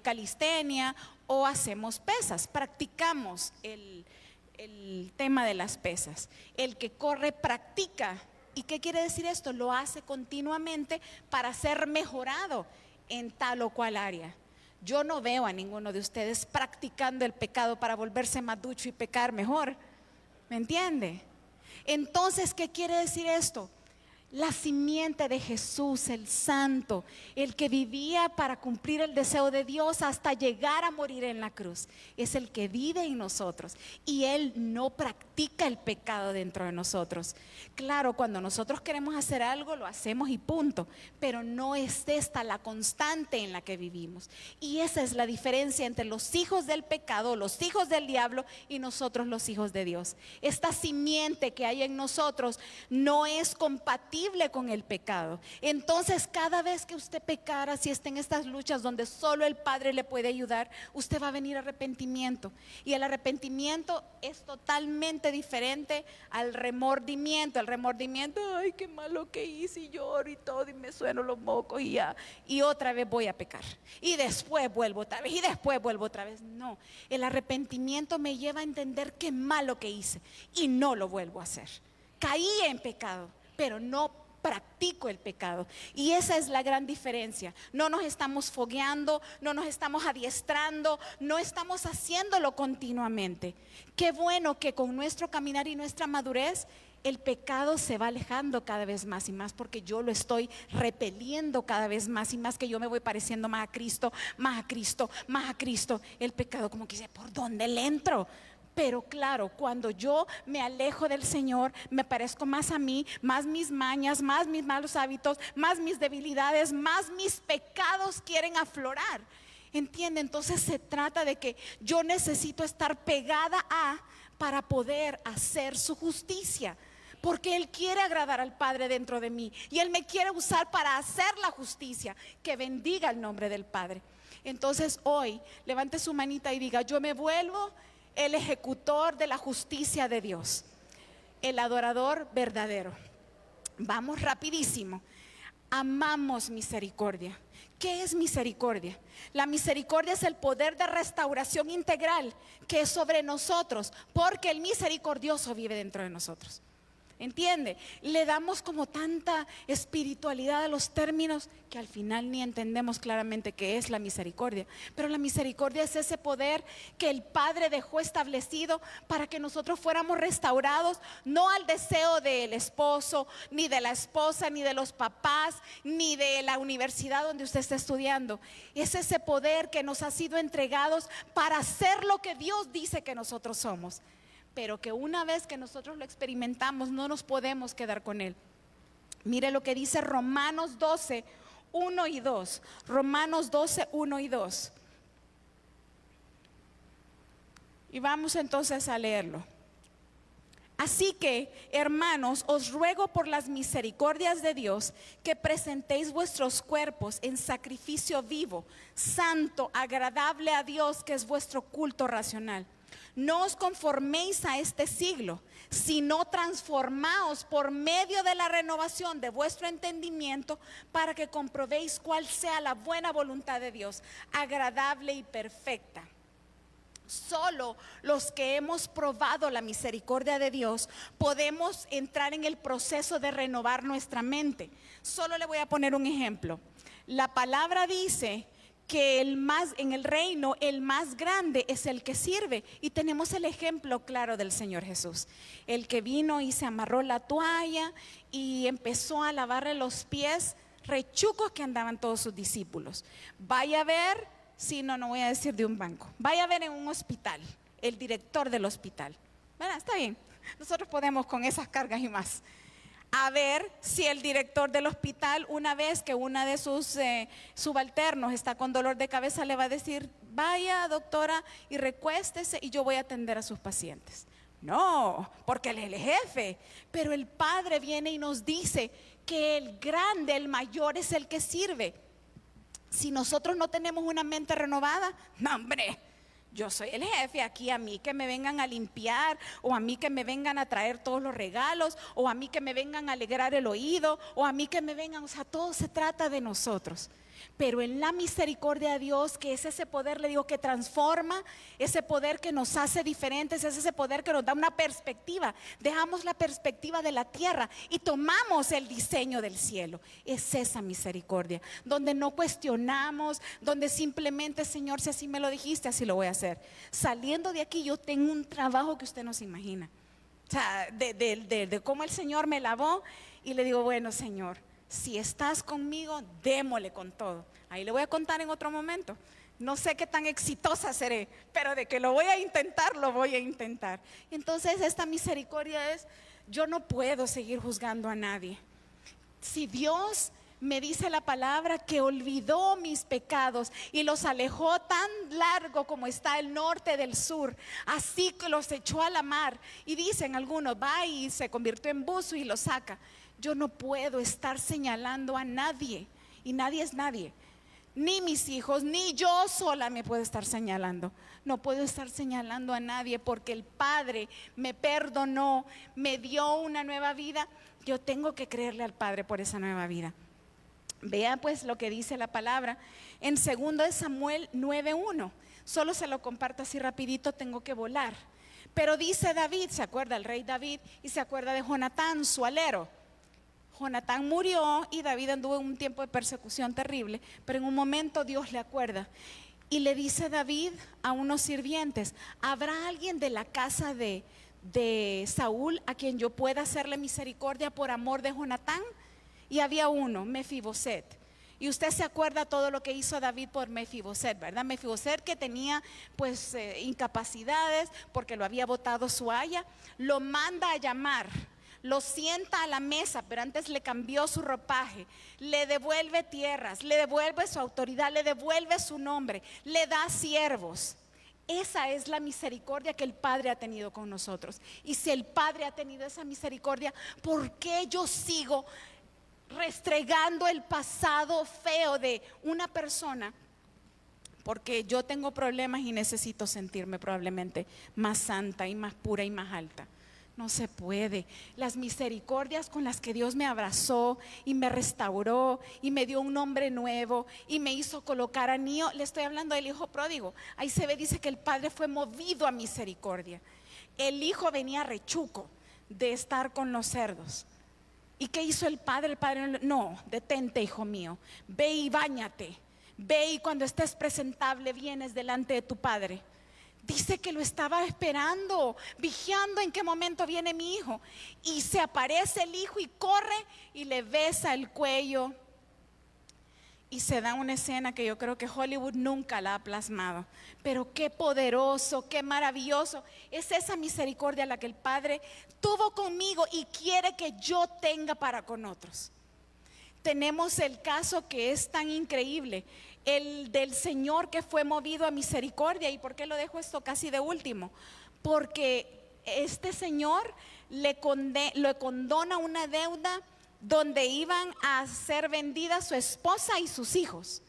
Calistenia, o hacemos pesas, practicamos el tema de las pesas. El que corre practica. ¿Y qué quiere decir esto? Lo hace continuamente para ser mejorado en tal o cual área. Yo no veo a ninguno de ustedes practicando el pecado para volverse más ducho y pecar mejor. ¿Me entiende? Entonces, ¿qué quiere decir esto? La simiente de Jesús, el santo, el que vivía para cumplir el deseo de Dios hasta llegar a morir en la cruz, es el que vive en nosotros, y Él no practica el pecado dentro de nosotros. Claro, cuando nosotros queremos hacer algo, lo hacemos y punto, pero no es esta la constante en la que vivimos. Y esa es la diferencia entre los hijos del pecado, los hijos del diablo, y nosotros los hijos de Dios. Esta simiente que hay en nosotros no es compatible con el pecado. Entonces, cada vez que usted pecara, si está en estas luchas donde solo el Padre le puede ayudar, usted va a venir arrepentimiento. Y el arrepentimiento es totalmente diferente al remordimiento. El remordimiento, ay, qué malo que hice, y lloro y todo, y me sueno los mocos y ya, y otra vez voy a pecar, y después vuelvo otra vez, y después vuelvo otra vez. No, el arrepentimiento me lleva a entender qué malo que hice y no lo vuelvo a hacer. Caí en pecado, pero no practico el pecado. Y esa es la gran diferencia. No nos estamos fogueando, no nos estamos adiestrando, no estamos haciéndolo continuamente. Qué bueno que con nuestro caminar y nuestra madurez el pecado se va alejando cada vez más y más, porque yo lo estoy repeliendo cada vez más y más, que yo me voy pareciendo más a Cristo, más a Cristo, más a Cristo. El pecado como que dice, ¿por dónde le entro? Pero claro, cuando yo me alejo del Señor, me parezco más a mí, más mis mañas, más mis malos hábitos, más mis debilidades, más mis pecados quieren aflorar. ¿Entiende? Entonces se trata de que yo necesito estar pegada a, para poder hacer su justicia, porque Él quiere agradar al Padre dentro de mí, y Él me quiere usar para hacer la justicia. Que bendiga el nombre del Padre. Entonces hoy levante su manita y diga, yo me vuelvo el ejecutor de la justicia de Dios, el adorador verdadero. Vamos rapidísimo. Amamos misericordia. ¿Qué es misericordia? La misericordia es el poder de restauración integral que es sobre nosotros, porque el misericordioso vive dentro de nosotros. ¿Entiende? Le damos como tanta espiritualidad a los términos que al final ni entendemos claramente qué es la misericordia. Pero la misericordia es ese poder que el Padre dejó establecido para que nosotros fuéramos restaurados, no al deseo del esposo, ni de la esposa, ni de los papás, ni de la universidad donde usted está estudiando. Es ese poder que nos ha sido entregados para hacer lo que Dios dice que nosotros somos, pero que una vez que nosotros lo experimentamos no nos podemos quedar con él. Mire lo que dice Romanos 12, 1 y 2. Romanos 12, 1 y 2. Y vamos entonces a leerlo. Así que, hermanos, os ruego por las misericordias de Dios que presentéis vuestros cuerpos en sacrificio vivo, santo, agradable a Dios, que es vuestro culto racional. No os conforméis a este siglo, sino transformaos por medio de la renovación de vuestro entendimiento, para que comprobéis cuál sea la buena voluntad de Dios, agradable y perfecta. Solo los que hemos probado la misericordia de Dios podemos entrar en el proceso de renovar nuestra mente. Solo le voy a poner un ejemplo. La palabra dice que en el reino el más grande es el que sirve, y tenemos el ejemplo claro del Señor Jesús, el que vino y se amarró la toalla y empezó a lavarle los pies rechucos que andaban todos sus discípulos. Vaya a ver, si no voy a decir de un banco, vaya a ver en un hospital, el director del hospital, bueno, está bien, nosotros podemos con esas cargas y más. A ver si el director del hospital, una vez que una de sus subalternos está con dolor de cabeza, le va a decir: vaya, doctora, y recuéstese y yo voy a atender a sus pacientes. No, porque él es el jefe. Pero el Padre viene y nos dice que el grande, el mayor, es el que sirve. Si nosotros no tenemos una mente renovada, no, hombre, yo soy el jefe, aquí a mí que me vengan a limpiar, o a mí que me vengan a traer todos los regalos, o a mí que me vengan a alegrar el oído, o a mí que me vengan, o sea, todo se trata de nosotros. Pero en la misericordia de Dios, que es ese poder, le digo, que transforma, ese poder que nos hace diferentes, es ese poder que nos da una perspectiva. Dejamos la perspectiva de la tierra y tomamos el diseño del cielo. Es esa misericordia, donde no cuestionamos, donde simplemente: Señor, si así me lo dijiste, así lo voy a hacer. Saliendo de aquí yo tengo un trabajo que usted no se imagina. O sea, de cómo el Señor me lavó, y le digo: bueno, Señor, si estás conmigo, démosle con todo. Ahí le voy a contar en otro momento. No sé qué tan exitosa seré, pero de que lo voy a intentar, lo voy a intentar. Entonces esta misericordia es: yo no puedo seguir juzgando a nadie. Si Dios me dice la palabra que olvidó mis pecados y los alejó tan largo como está el norte del sur, así que los echó a la mar, y dicen algunos: va y se convirtió en buzo y lo saca. Yo no puedo estar señalando a nadie, y nadie es nadie, ni mis hijos, ni yo sola me puedo estar señalando. No puedo estar señalando a nadie, porque el Padre me perdonó, me dio una nueva vida. Yo tengo que creerle al Padre por esa nueva vida. Vea pues lo que dice la palabra en 2 Samuel 9:1. Solo se lo comparto así rapidito, tengo que volar. Pero dice David, se acuerda el rey David, y se acuerda de Jonatán, su alero. Jonatán murió y David anduvo en un tiempo de persecución terrible, pero en un momento Dios le acuerda y le dice David a unos sirvientes: ¿habrá alguien de la casa de Saúl a quien yo pueda hacerle misericordia por amor de Jonatán? Y había uno, Mefiboset. Y usted se acuerda todo lo que hizo David por Mefiboset, ¿verdad? Mefiboset, que tenía pues incapacidades porque lo había botado su aya, lo manda a llamar, lo sienta a la mesa, pero antes le cambió su ropaje, le devuelve tierras, le devuelve su autoridad, le devuelve su nombre, le da siervos. Esa es la misericordia que el Padre ha tenido con nosotros. Y si el Padre ha tenido esa misericordia, ¿por qué yo sigo restregando el pasado feo de una persona? Porque yo tengo problemas y necesito sentirme probablemente más santa y más pura y más alta. No se puede. Las misericordias con las que Dios me abrazó y me restauró y me dio un nombre nuevo y me hizo colocar anillo. Le estoy hablando del hijo pródigo. Ahí se ve, dice que el padre fue movido a misericordia. El hijo venía rechuco de estar con los cerdos. ¿Y qué hizo el padre? El padre no, detente, hijo mío. Ve y báñate. Ve y cuando estés presentable vienes delante de tu padre. Dice que lo estaba esperando, vigiando en qué momento viene mi hijo. Y se aparece el hijo y corre y le besa el cuello. Y se da una escena que yo creo que Hollywood nunca la ha plasmado. Pero qué poderoso, qué maravilloso. Es esa misericordia la que el Padre tuvo conmigo y quiere que yo tenga para con otros. Tenemos el caso que es tan increíble, el del Señor que fue movido a misericordia. ¿Y por qué lo dejo esto casi de último? Porque este Señor le condona una deuda donde iban a ser vendidas su esposa y sus hijos.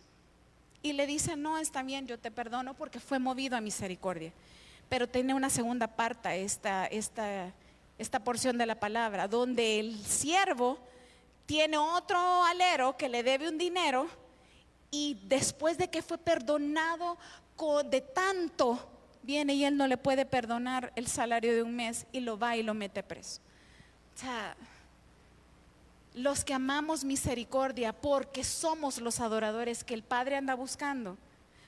Y le dice: no, está bien, yo te perdono porque fue movido a misericordia. Pero tiene una segunda parte esta porción de la palabra, donde el siervo tiene otro alero que le debe un dinero, y después de que fue perdonado de tanto, viene y él no le puede perdonar el salario de un mes y lo va y lo mete preso. O sea, los que amamos misericordia porque somos los adoradores que el Padre anda buscando,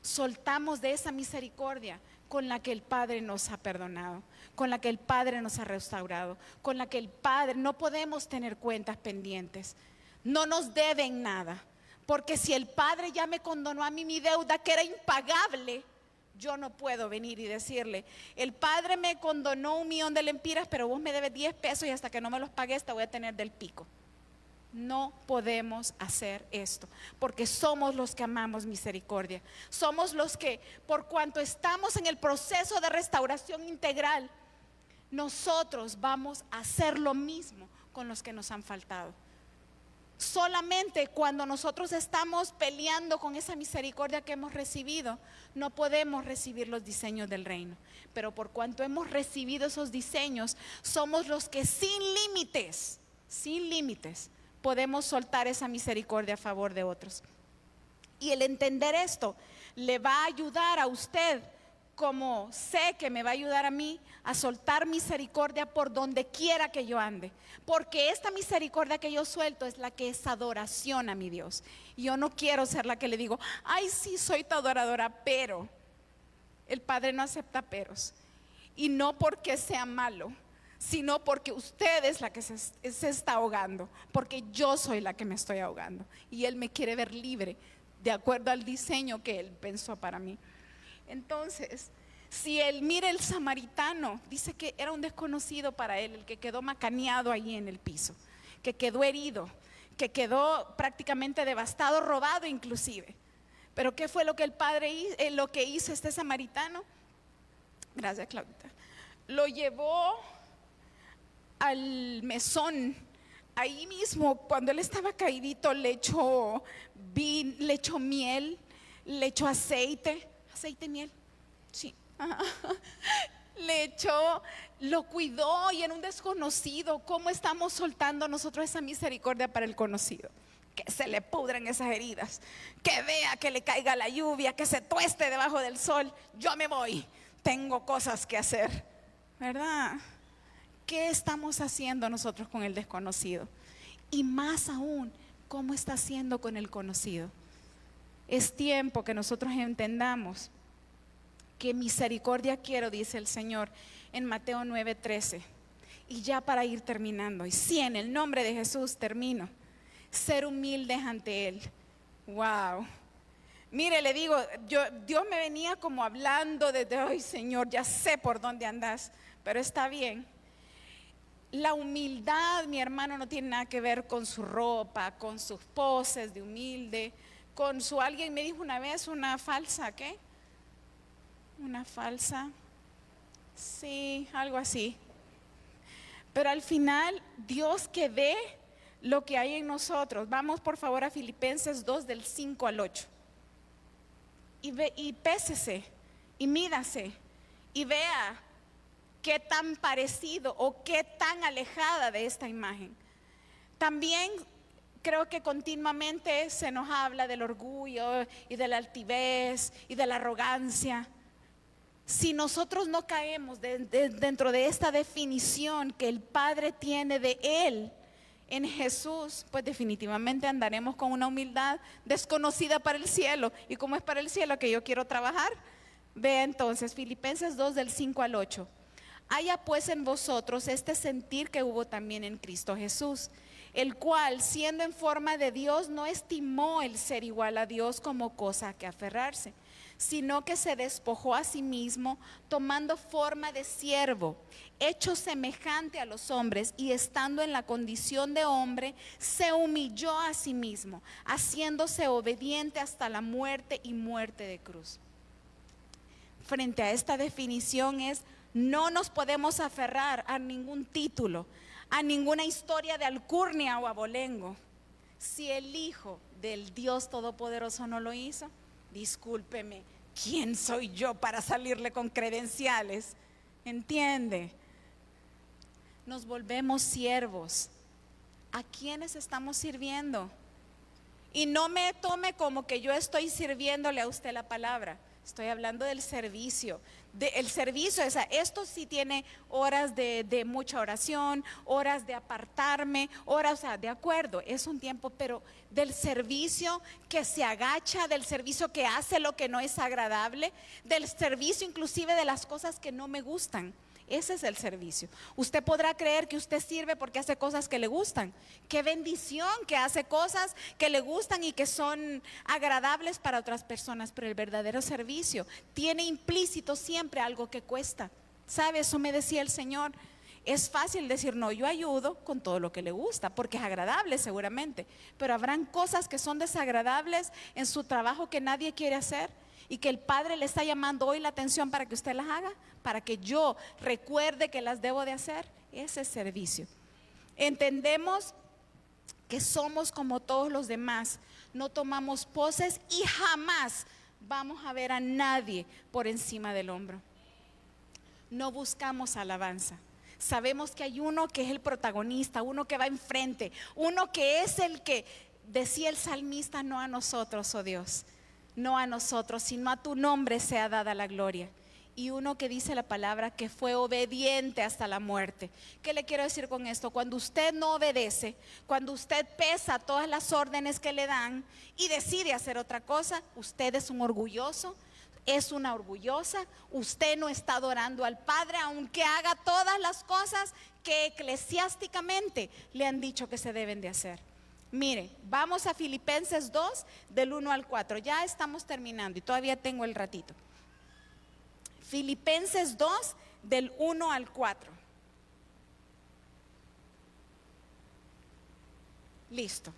soltamos de esa misericordia con la que el Padre nos ha perdonado, con la que el Padre nos ha restaurado, con la que el Padre, no podemos tener cuentas pendientes, no nos deben nada, porque si el Padre ya me condonó a mí mi deuda que era impagable, yo no puedo venir y decirle: el Padre me condonó 1,000,000 de lempiras, pero vos me debes 10 pesos y hasta que no me los pagues te voy a tener del pico. No podemos hacer esto, porque somos los que amamos misericordia. Somos los que, por cuanto estamos en el proceso de restauración integral, nosotros vamos a hacer lo mismo con los que nos han faltado. Solamente cuando nosotros estamos peleando con esa misericordia que hemos recibido, no podemos recibir los diseños del reino. Pero por cuanto hemos recibido esos diseños, somos los que sin límites podemos soltar esa misericordia a favor de otros. Y el entender esto le va a ayudar a usted, como sé que me va a ayudar a mí, a soltar misericordia por donde quiera que yo ande. Porque esta misericordia que yo suelto es la que es adoración a mi Dios. Y yo no quiero ser la que le digo: ay, sí, soy tu adoradora, pero el Padre no acepta peros. Y no porque sea malo, sino porque usted es la que se está ahogando, porque yo soy la que me estoy ahogando, y Él me quiere ver libre de acuerdo al diseño que Él pensó para mí. Entonces, si Él, mire, el samaritano dice que era un desconocido para Él, el que quedó macaneado ahí en el piso, que quedó herido, que quedó prácticamente devastado, robado inclusive. Pero ¿qué fue lo que el Padre lo que hizo este samaritano? Gracias, Claudita. Lo llevó al mesón, ahí mismo, cuando él estaba caidito, le echó miel, le echó aceite, miel, sí, le echó, lo cuidó. Y en un desconocido, ¿cómo estamos soltando nosotros esa misericordia para el conocido? Que se le pudren esas heridas, que vea que le caiga la lluvia, que se tueste debajo del sol. Yo me voy, tengo cosas que hacer, ¿verdad? ¿Qué estamos haciendo nosotros con el desconocido? Y más aún, ¿cómo está haciendo con el conocido? Es tiempo que nosotros entendamos que misericordia quiero, dice el Señor en Mateo 9:13. Y ya para ir terminando, y sí, en el nombre de Jesús termino. Ser humildes ante Él. Wow. Mire, le digo, Dios me venía como hablando desde: ay, Señor, ya sé por dónde andas, pero está bien. La humildad, mi hermano, no tiene nada que ver con su ropa, con sus poses de humilde, con su, alguien me dijo una vez, una falsa, ¿qué? Una falsa, sí, algo así. Pero al final, Dios que ve lo que hay en nosotros. Vamos por favor a Filipenses 2 del 5 al 8. Y pésese, y mídase, y vea qué tan parecido o qué tan alejada de esta imagen. También creo que continuamente se nos habla del orgullo y de la altivez y de la arrogancia. Si nosotros no caemos dentro de esta definición que el Padre tiene de Él en Jesús, pues definitivamente andaremos con una humildad desconocida para el cielo. ¿Y cómo es para el cielo que yo quiero trabajar? Vea entonces Filipenses 2 del 5 al 8. Haya pues en vosotros este sentir que hubo también en Cristo Jesús, el cual, siendo en forma de Dios, no estimó el ser igual a Dios como cosa a que aferrarse, sino que se despojó a sí mismo, tomando forma de siervo, hecho semejante a los hombres, y estando en la condición de hombre, se humilló a sí mismo, haciéndose obediente hasta la muerte y muerte de cruz. Frente a esta definición no nos podemos aferrar a ningún título, a ninguna historia de alcurnia o abolengo. Si el Hijo del Dios Todopoderoso no lo hizo, discúlpeme, ¿quién soy yo para salirle con credenciales? ¿Entiende? Nos volvemos siervos. ¿A quiénes estamos sirviendo? Y no me tome como que yo estoy sirviéndole a usted la palabra. Estoy hablando del servicio. El servicio, esto sí tiene horas de mucha oración, horas de apartarme, horas, de acuerdo, es un tiempo, pero del servicio que se agacha, del servicio que hace lo que no es agradable, del servicio inclusive de las cosas que no me gustan. Ese es el servicio. Usted podrá creer que usted sirve porque hace cosas que le gustan. Qué bendición que hace cosas que le gustan y que son agradables para otras personas, pero el verdadero servicio tiene implícito siempre algo que cuesta. ¿Sabe? Eso me decía el Señor. Es fácil decir, no, yo ayudo con todo lo que le gusta, porque es agradable seguramente, pero habrán cosas que son desagradables en su trabajo que nadie quiere hacer y que el Padre le está llamando hoy la atención para que usted las haga, para que yo recuerde que las debo de hacer. Ese es servicio. Entendemos que somos como todos los demás, no tomamos poses y jamás vamos a ver a nadie por encima del hombro. No buscamos alabanza. Sabemos que hay uno que es el protagonista, uno que va enfrente, uno que es el que decía el salmista: no a nosotros, oh Dios, no a nosotros, sino a tu nombre sea dada la gloria. Y uno que dice la palabra que fue obediente hasta la muerte. ¿Qué le quiero decir con esto? Cuando usted no obedece, cuando usted pesa todas las órdenes que le dan y decide hacer otra cosa, usted es un orgulloso, es una orgullosa. Usted no está adorando al Padre, aunque haga todas las cosas que eclesiásticamente le han dicho que se deben de hacer. Mire, vamos a Filipenses 2 del 1 al 4. Ya estamos terminando y todavía tengo el ratito. Filipenses 2 del 1 al 4. Listo.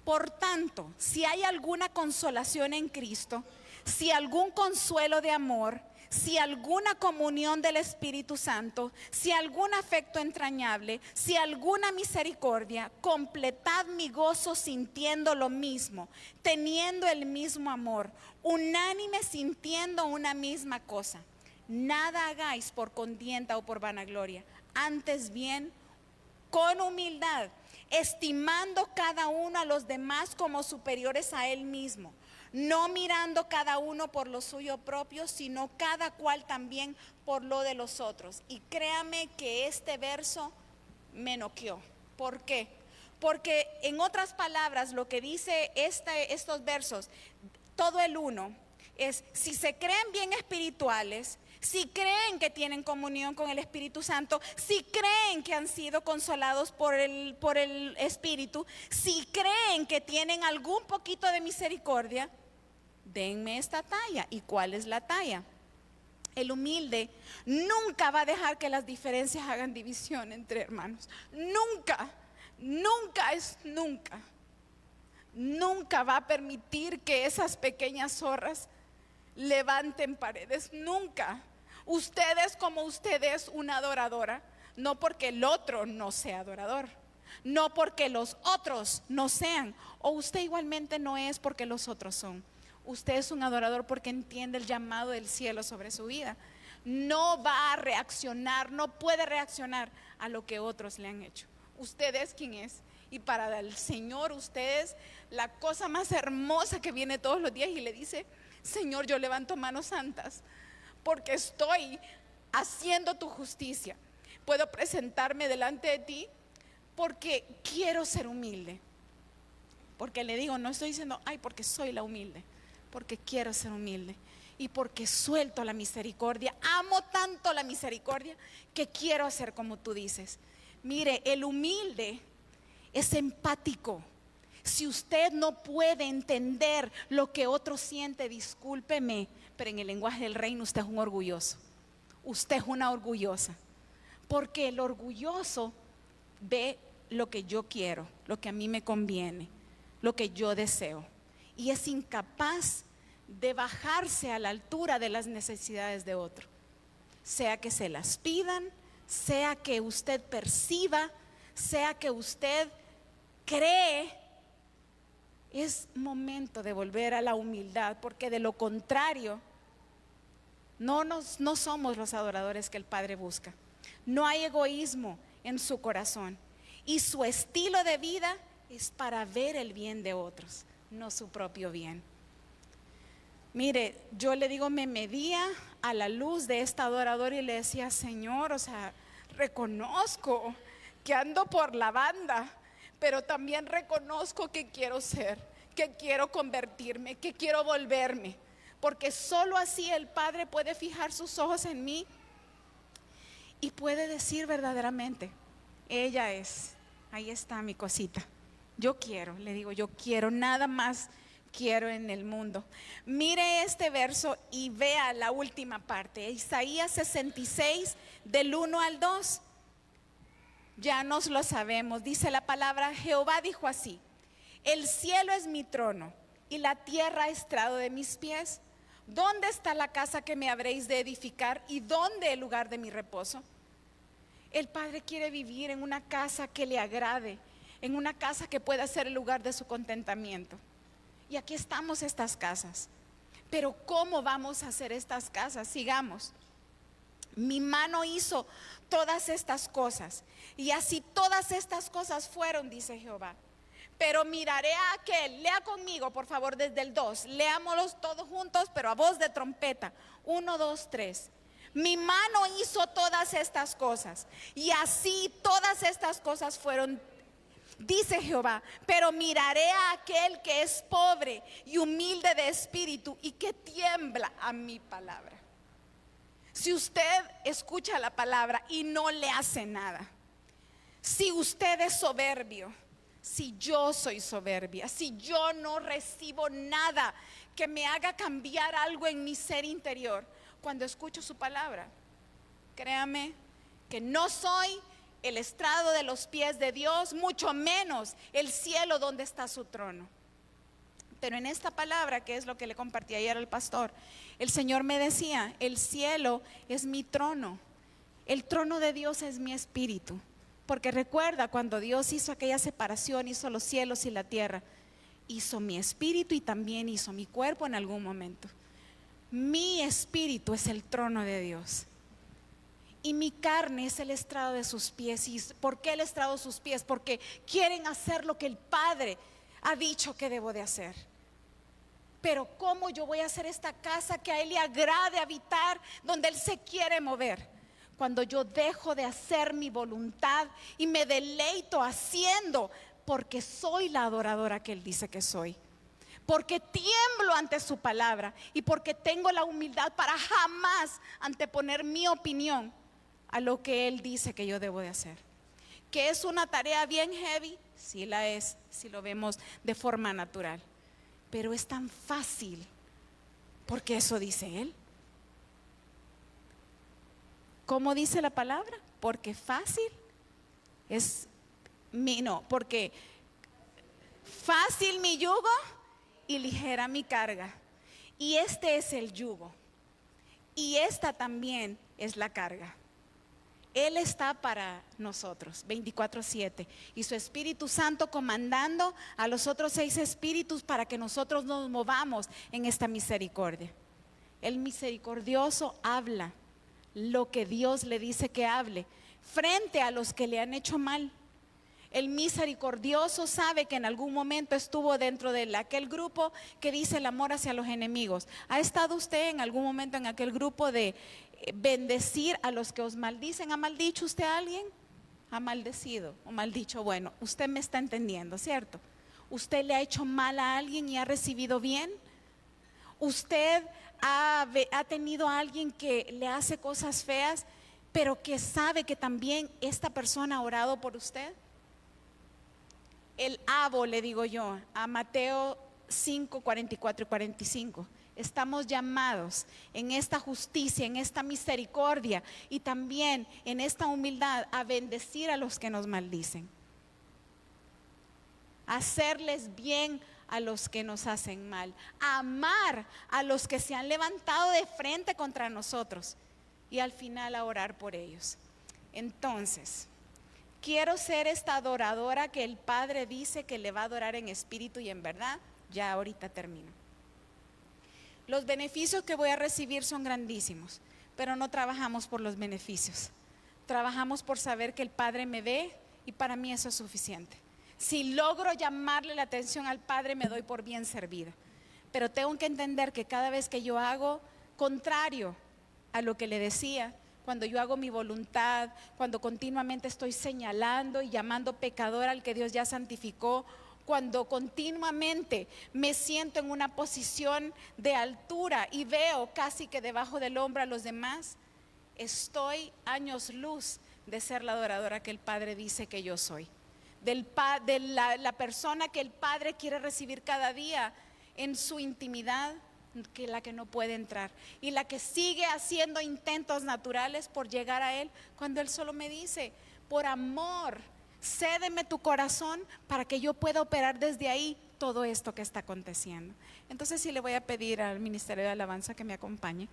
Por tanto, si hay alguna consolación en Cristo, si algún consuelo de amor, si alguna comunión del Espíritu Santo, si algún afecto entrañable, si alguna misericordia, completad mi gozo sintiendo lo mismo, teniendo el mismo amor, unánime sintiendo una misma cosa. Nada hagáis por contienda o por vanagloria, antes bien con humildad, estimando cada uno a los demás como superiores a él mismo, no mirando cada uno por lo suyo propio, sino cada cual también por lo de los otros. Y créame que este verso me noqueó. ¿Por qué? Porque en otras palabras lo que dice estos versos, todo el uno, es: si se creen bien espirituales, si creen que tienen comunión con el Espíritu Santo, si creen que han sido consolados por el Espíritu, si creen que tienen algún poquito de misericordia, denme esta talla. ¿Y cuál es la talla? El humilde nunca va a dejar que las diferencias hagan división entre hermanos. Nunca, nunca es nunca. Nunca va a permitir que esas pequeñas zorras levanten paredes. Nunca. Usted es como usted es, una adoradora, no porque el otro no sea adorador, no porque los otros no sean, o usted igualmente no es porque los otros son. Usted es un adorador porque entiende el llamado del cielo sobre su vida. no va a reaccionar, no puede reaccionar a lo que otros le han hecho. Usted es quien es. Y para el Señor usted es la cosa más hermosa que viene todos los días y le dice: Señor, yo levanto manos santas porque estoy haciendo tu justicia. Puedo presentarme delante de ti porque quiero ser humilde. Porque le digo, no estoy diciendo, ay, porque soy la humilde, porque quiero ser humilde y porque suelto la misericordia. Amo tanto la misericordia que quiero hacer como tú dices. Mire, el humilde es empático. Si usted no puede entender lo que otro siente, discúlpeme, pero en el lenguaje del reino usted es un orgulloso. Usted es una orgullosa. Porque el orgulloso ve lo que yo quiero, lo que a mí me conviene, lo que yo deseo. Y es incapaz de bajarse a la altura de las necesidades de otro. Sea que se las pidan, sea que usted perciba, sea que usted cree. Es momento de volver a la humildad, porque de lo contrario no somos los adoradores que el Padre busca. No hay egoísmo en su corazón y su estilo de vida es para ver el bien de otros, no su propio bien. Mire, yo le digo, me medía a la luz de esta adoradora y le decía: Señor, o sea, reconozco que ando por la banda, pero también reconozco que quiero ser, que quiero convertirme, que quiero volverme, porque solo así el Padre puede fijar sus ojos en mí y puede decir verdaderamente: ella es, ahí está mi cosita. Yo quiero, le digo, yo quiero, nada más quiero en el mundo. Mire este verso y vea la última parte, Isaías 66 del 1 al 2. Ya nos lo sabemos, dice la palabra: Jehová dijo así: el cielo es mi trono y la tierra estrado de mis pies. ¿Dónde está la casa que me habréis de edificar y dónde el lugar de mi reposo? El Padre quiere vivir en una casa que le agrade, en una casa que pueda ser el lugar de su contentamiento. Y aquí estamos estas casas. Pero ¿cómo vamos a hacer estas casas? Sigamos. Mi mano hizo todas estas cosas, y así todas estas cosas fueron, dice Jehová. Pero miraré a aquel, lea conmigo por favor desde el 2, leámoslos todos juntos, pero a voz de trompeta. 1, 2, 3. Mi mano hizo todas estas cosas, y así todas estas cosas fueron, dice Jehová. Pero miraré a aquel que es pobre y humilde de espíritu y que tiembla a mi palabra. Si usted escucha la palabra y no le hace nada, si usted es soberbio, si yo soy soberbia, si yo no recibo nada que me haga cambiar algo en mi ser interior, cuando escucho su palabra, créame que no soy el estrado de los pies de Dios, mucho menos el cielo donde está su trono. Pero en esta palabra, que es lo que le compartí ayer al pastor, el Señor me decía: el cielo es mi trono, el trono de Dios es mi espíritu. Porque recuerda, cuando Dios hizo aquella separación, hizo los cielos y la tierra, hizo mi espíritu y también hizo mi cuerpo en algún momento. Mi espíritu es el trono de Dios y mi carne es el estrado de sus pies. ¿Y por qué el estrado de sus pies? Porque quieren hacer lo que el Padre ha dicho que debo de hacer. Pero ¿cómo yo voy a hacer esta casa que a Él le agrade habitar, donde Él se quiere mover? Cuando yo dejo de hacer mi voluntad y me deleito haciendo, porque soy la adoradora que Él dice que soy, porque tiemblo ante su palabra y porque tengo la humildad para jamás anteponer mi opinión a lo que Él dice que yo debo de hacer. Que es una tarea bien heavy, sí la es, si lo vemos de forma natural, pero es tan fácil, porque eso dice Él. ¿Cómo dice la palabra? Porque fácil es porque fácil mi yugo y ligera mi carga. Y este es el yugo, y esta también es la carga. Él está para nosotros 24/7 y su Espíritu Santo comandando a los otros 6 espíritus para que nosotros nos movamos en esta misericordia. El misericordioso habla lo que Dios le dice que hable frente a los que le han hecho mal. El misericordioso sabe que en algún momento estuvo dentro de aquel grupo que dice el amor hacia los enemigos. ¿Ha estado usted en algún momento en aquel grupo de bendecir a los que os maldicen? ¿Ha maldicho usted a alguien? ¿Ha maldecido o maldicho? Bueno, usted me está entendiendo, ¿cierto? ¿Usted le ha hecho mal a alguien y ha recibido bien? ¿Usted ha tenido a alguien que le hace cosas feas, pero que sabe que también esta persona ha orado por usted? El abo, le digo yo, a Mateo 5, 44 y 45. Estamos llamados en esta justicia, en esta misericordia y también en esta humildad a bendecir a los que nos maldicen, a hacerles bien a los que nos hacen mal, a amar a los que se han levantado de frente contra nosotros y al final a orar por ellos. Entonces, quiero ser esta adoradora que el Padre dice que le va a adorar en espíritu y en verdad. Ya ahorita termino. Los beneficios que voy a recibir son grandísimos, pero no trabajamos por los beneficios. Trabajamos por saber que el Padre me ve y para mí eso es suficiente. Si logro llamarle la atención al Padre, me doy por bien servida. Pero tengo que entender que cada vez que yo hago contrario a lo que le decía, cuando yo hago mi voluntad, cuando continuamente estoy señalando y llamando pecador al que Dios ya santificó, cuando continuamente me siento en una posición de altura y veo casi que debajo del hombro a los demás, estoy años luz de ser la adoradora que el Padre dice que yo soy, de la persona que el Padre quiere recibir cada día en su intimidad, que la que no puede entrar y la que sigue haciendo intentos naturales por llegar a Él, cuando Él solo me dice: por amor, cédeme tu corazón para que yo pueda operar desde ahí todo esto que está aconteciendo. Entonces sí le voy a pedir al Ministerio de Alabanza que me acompañe.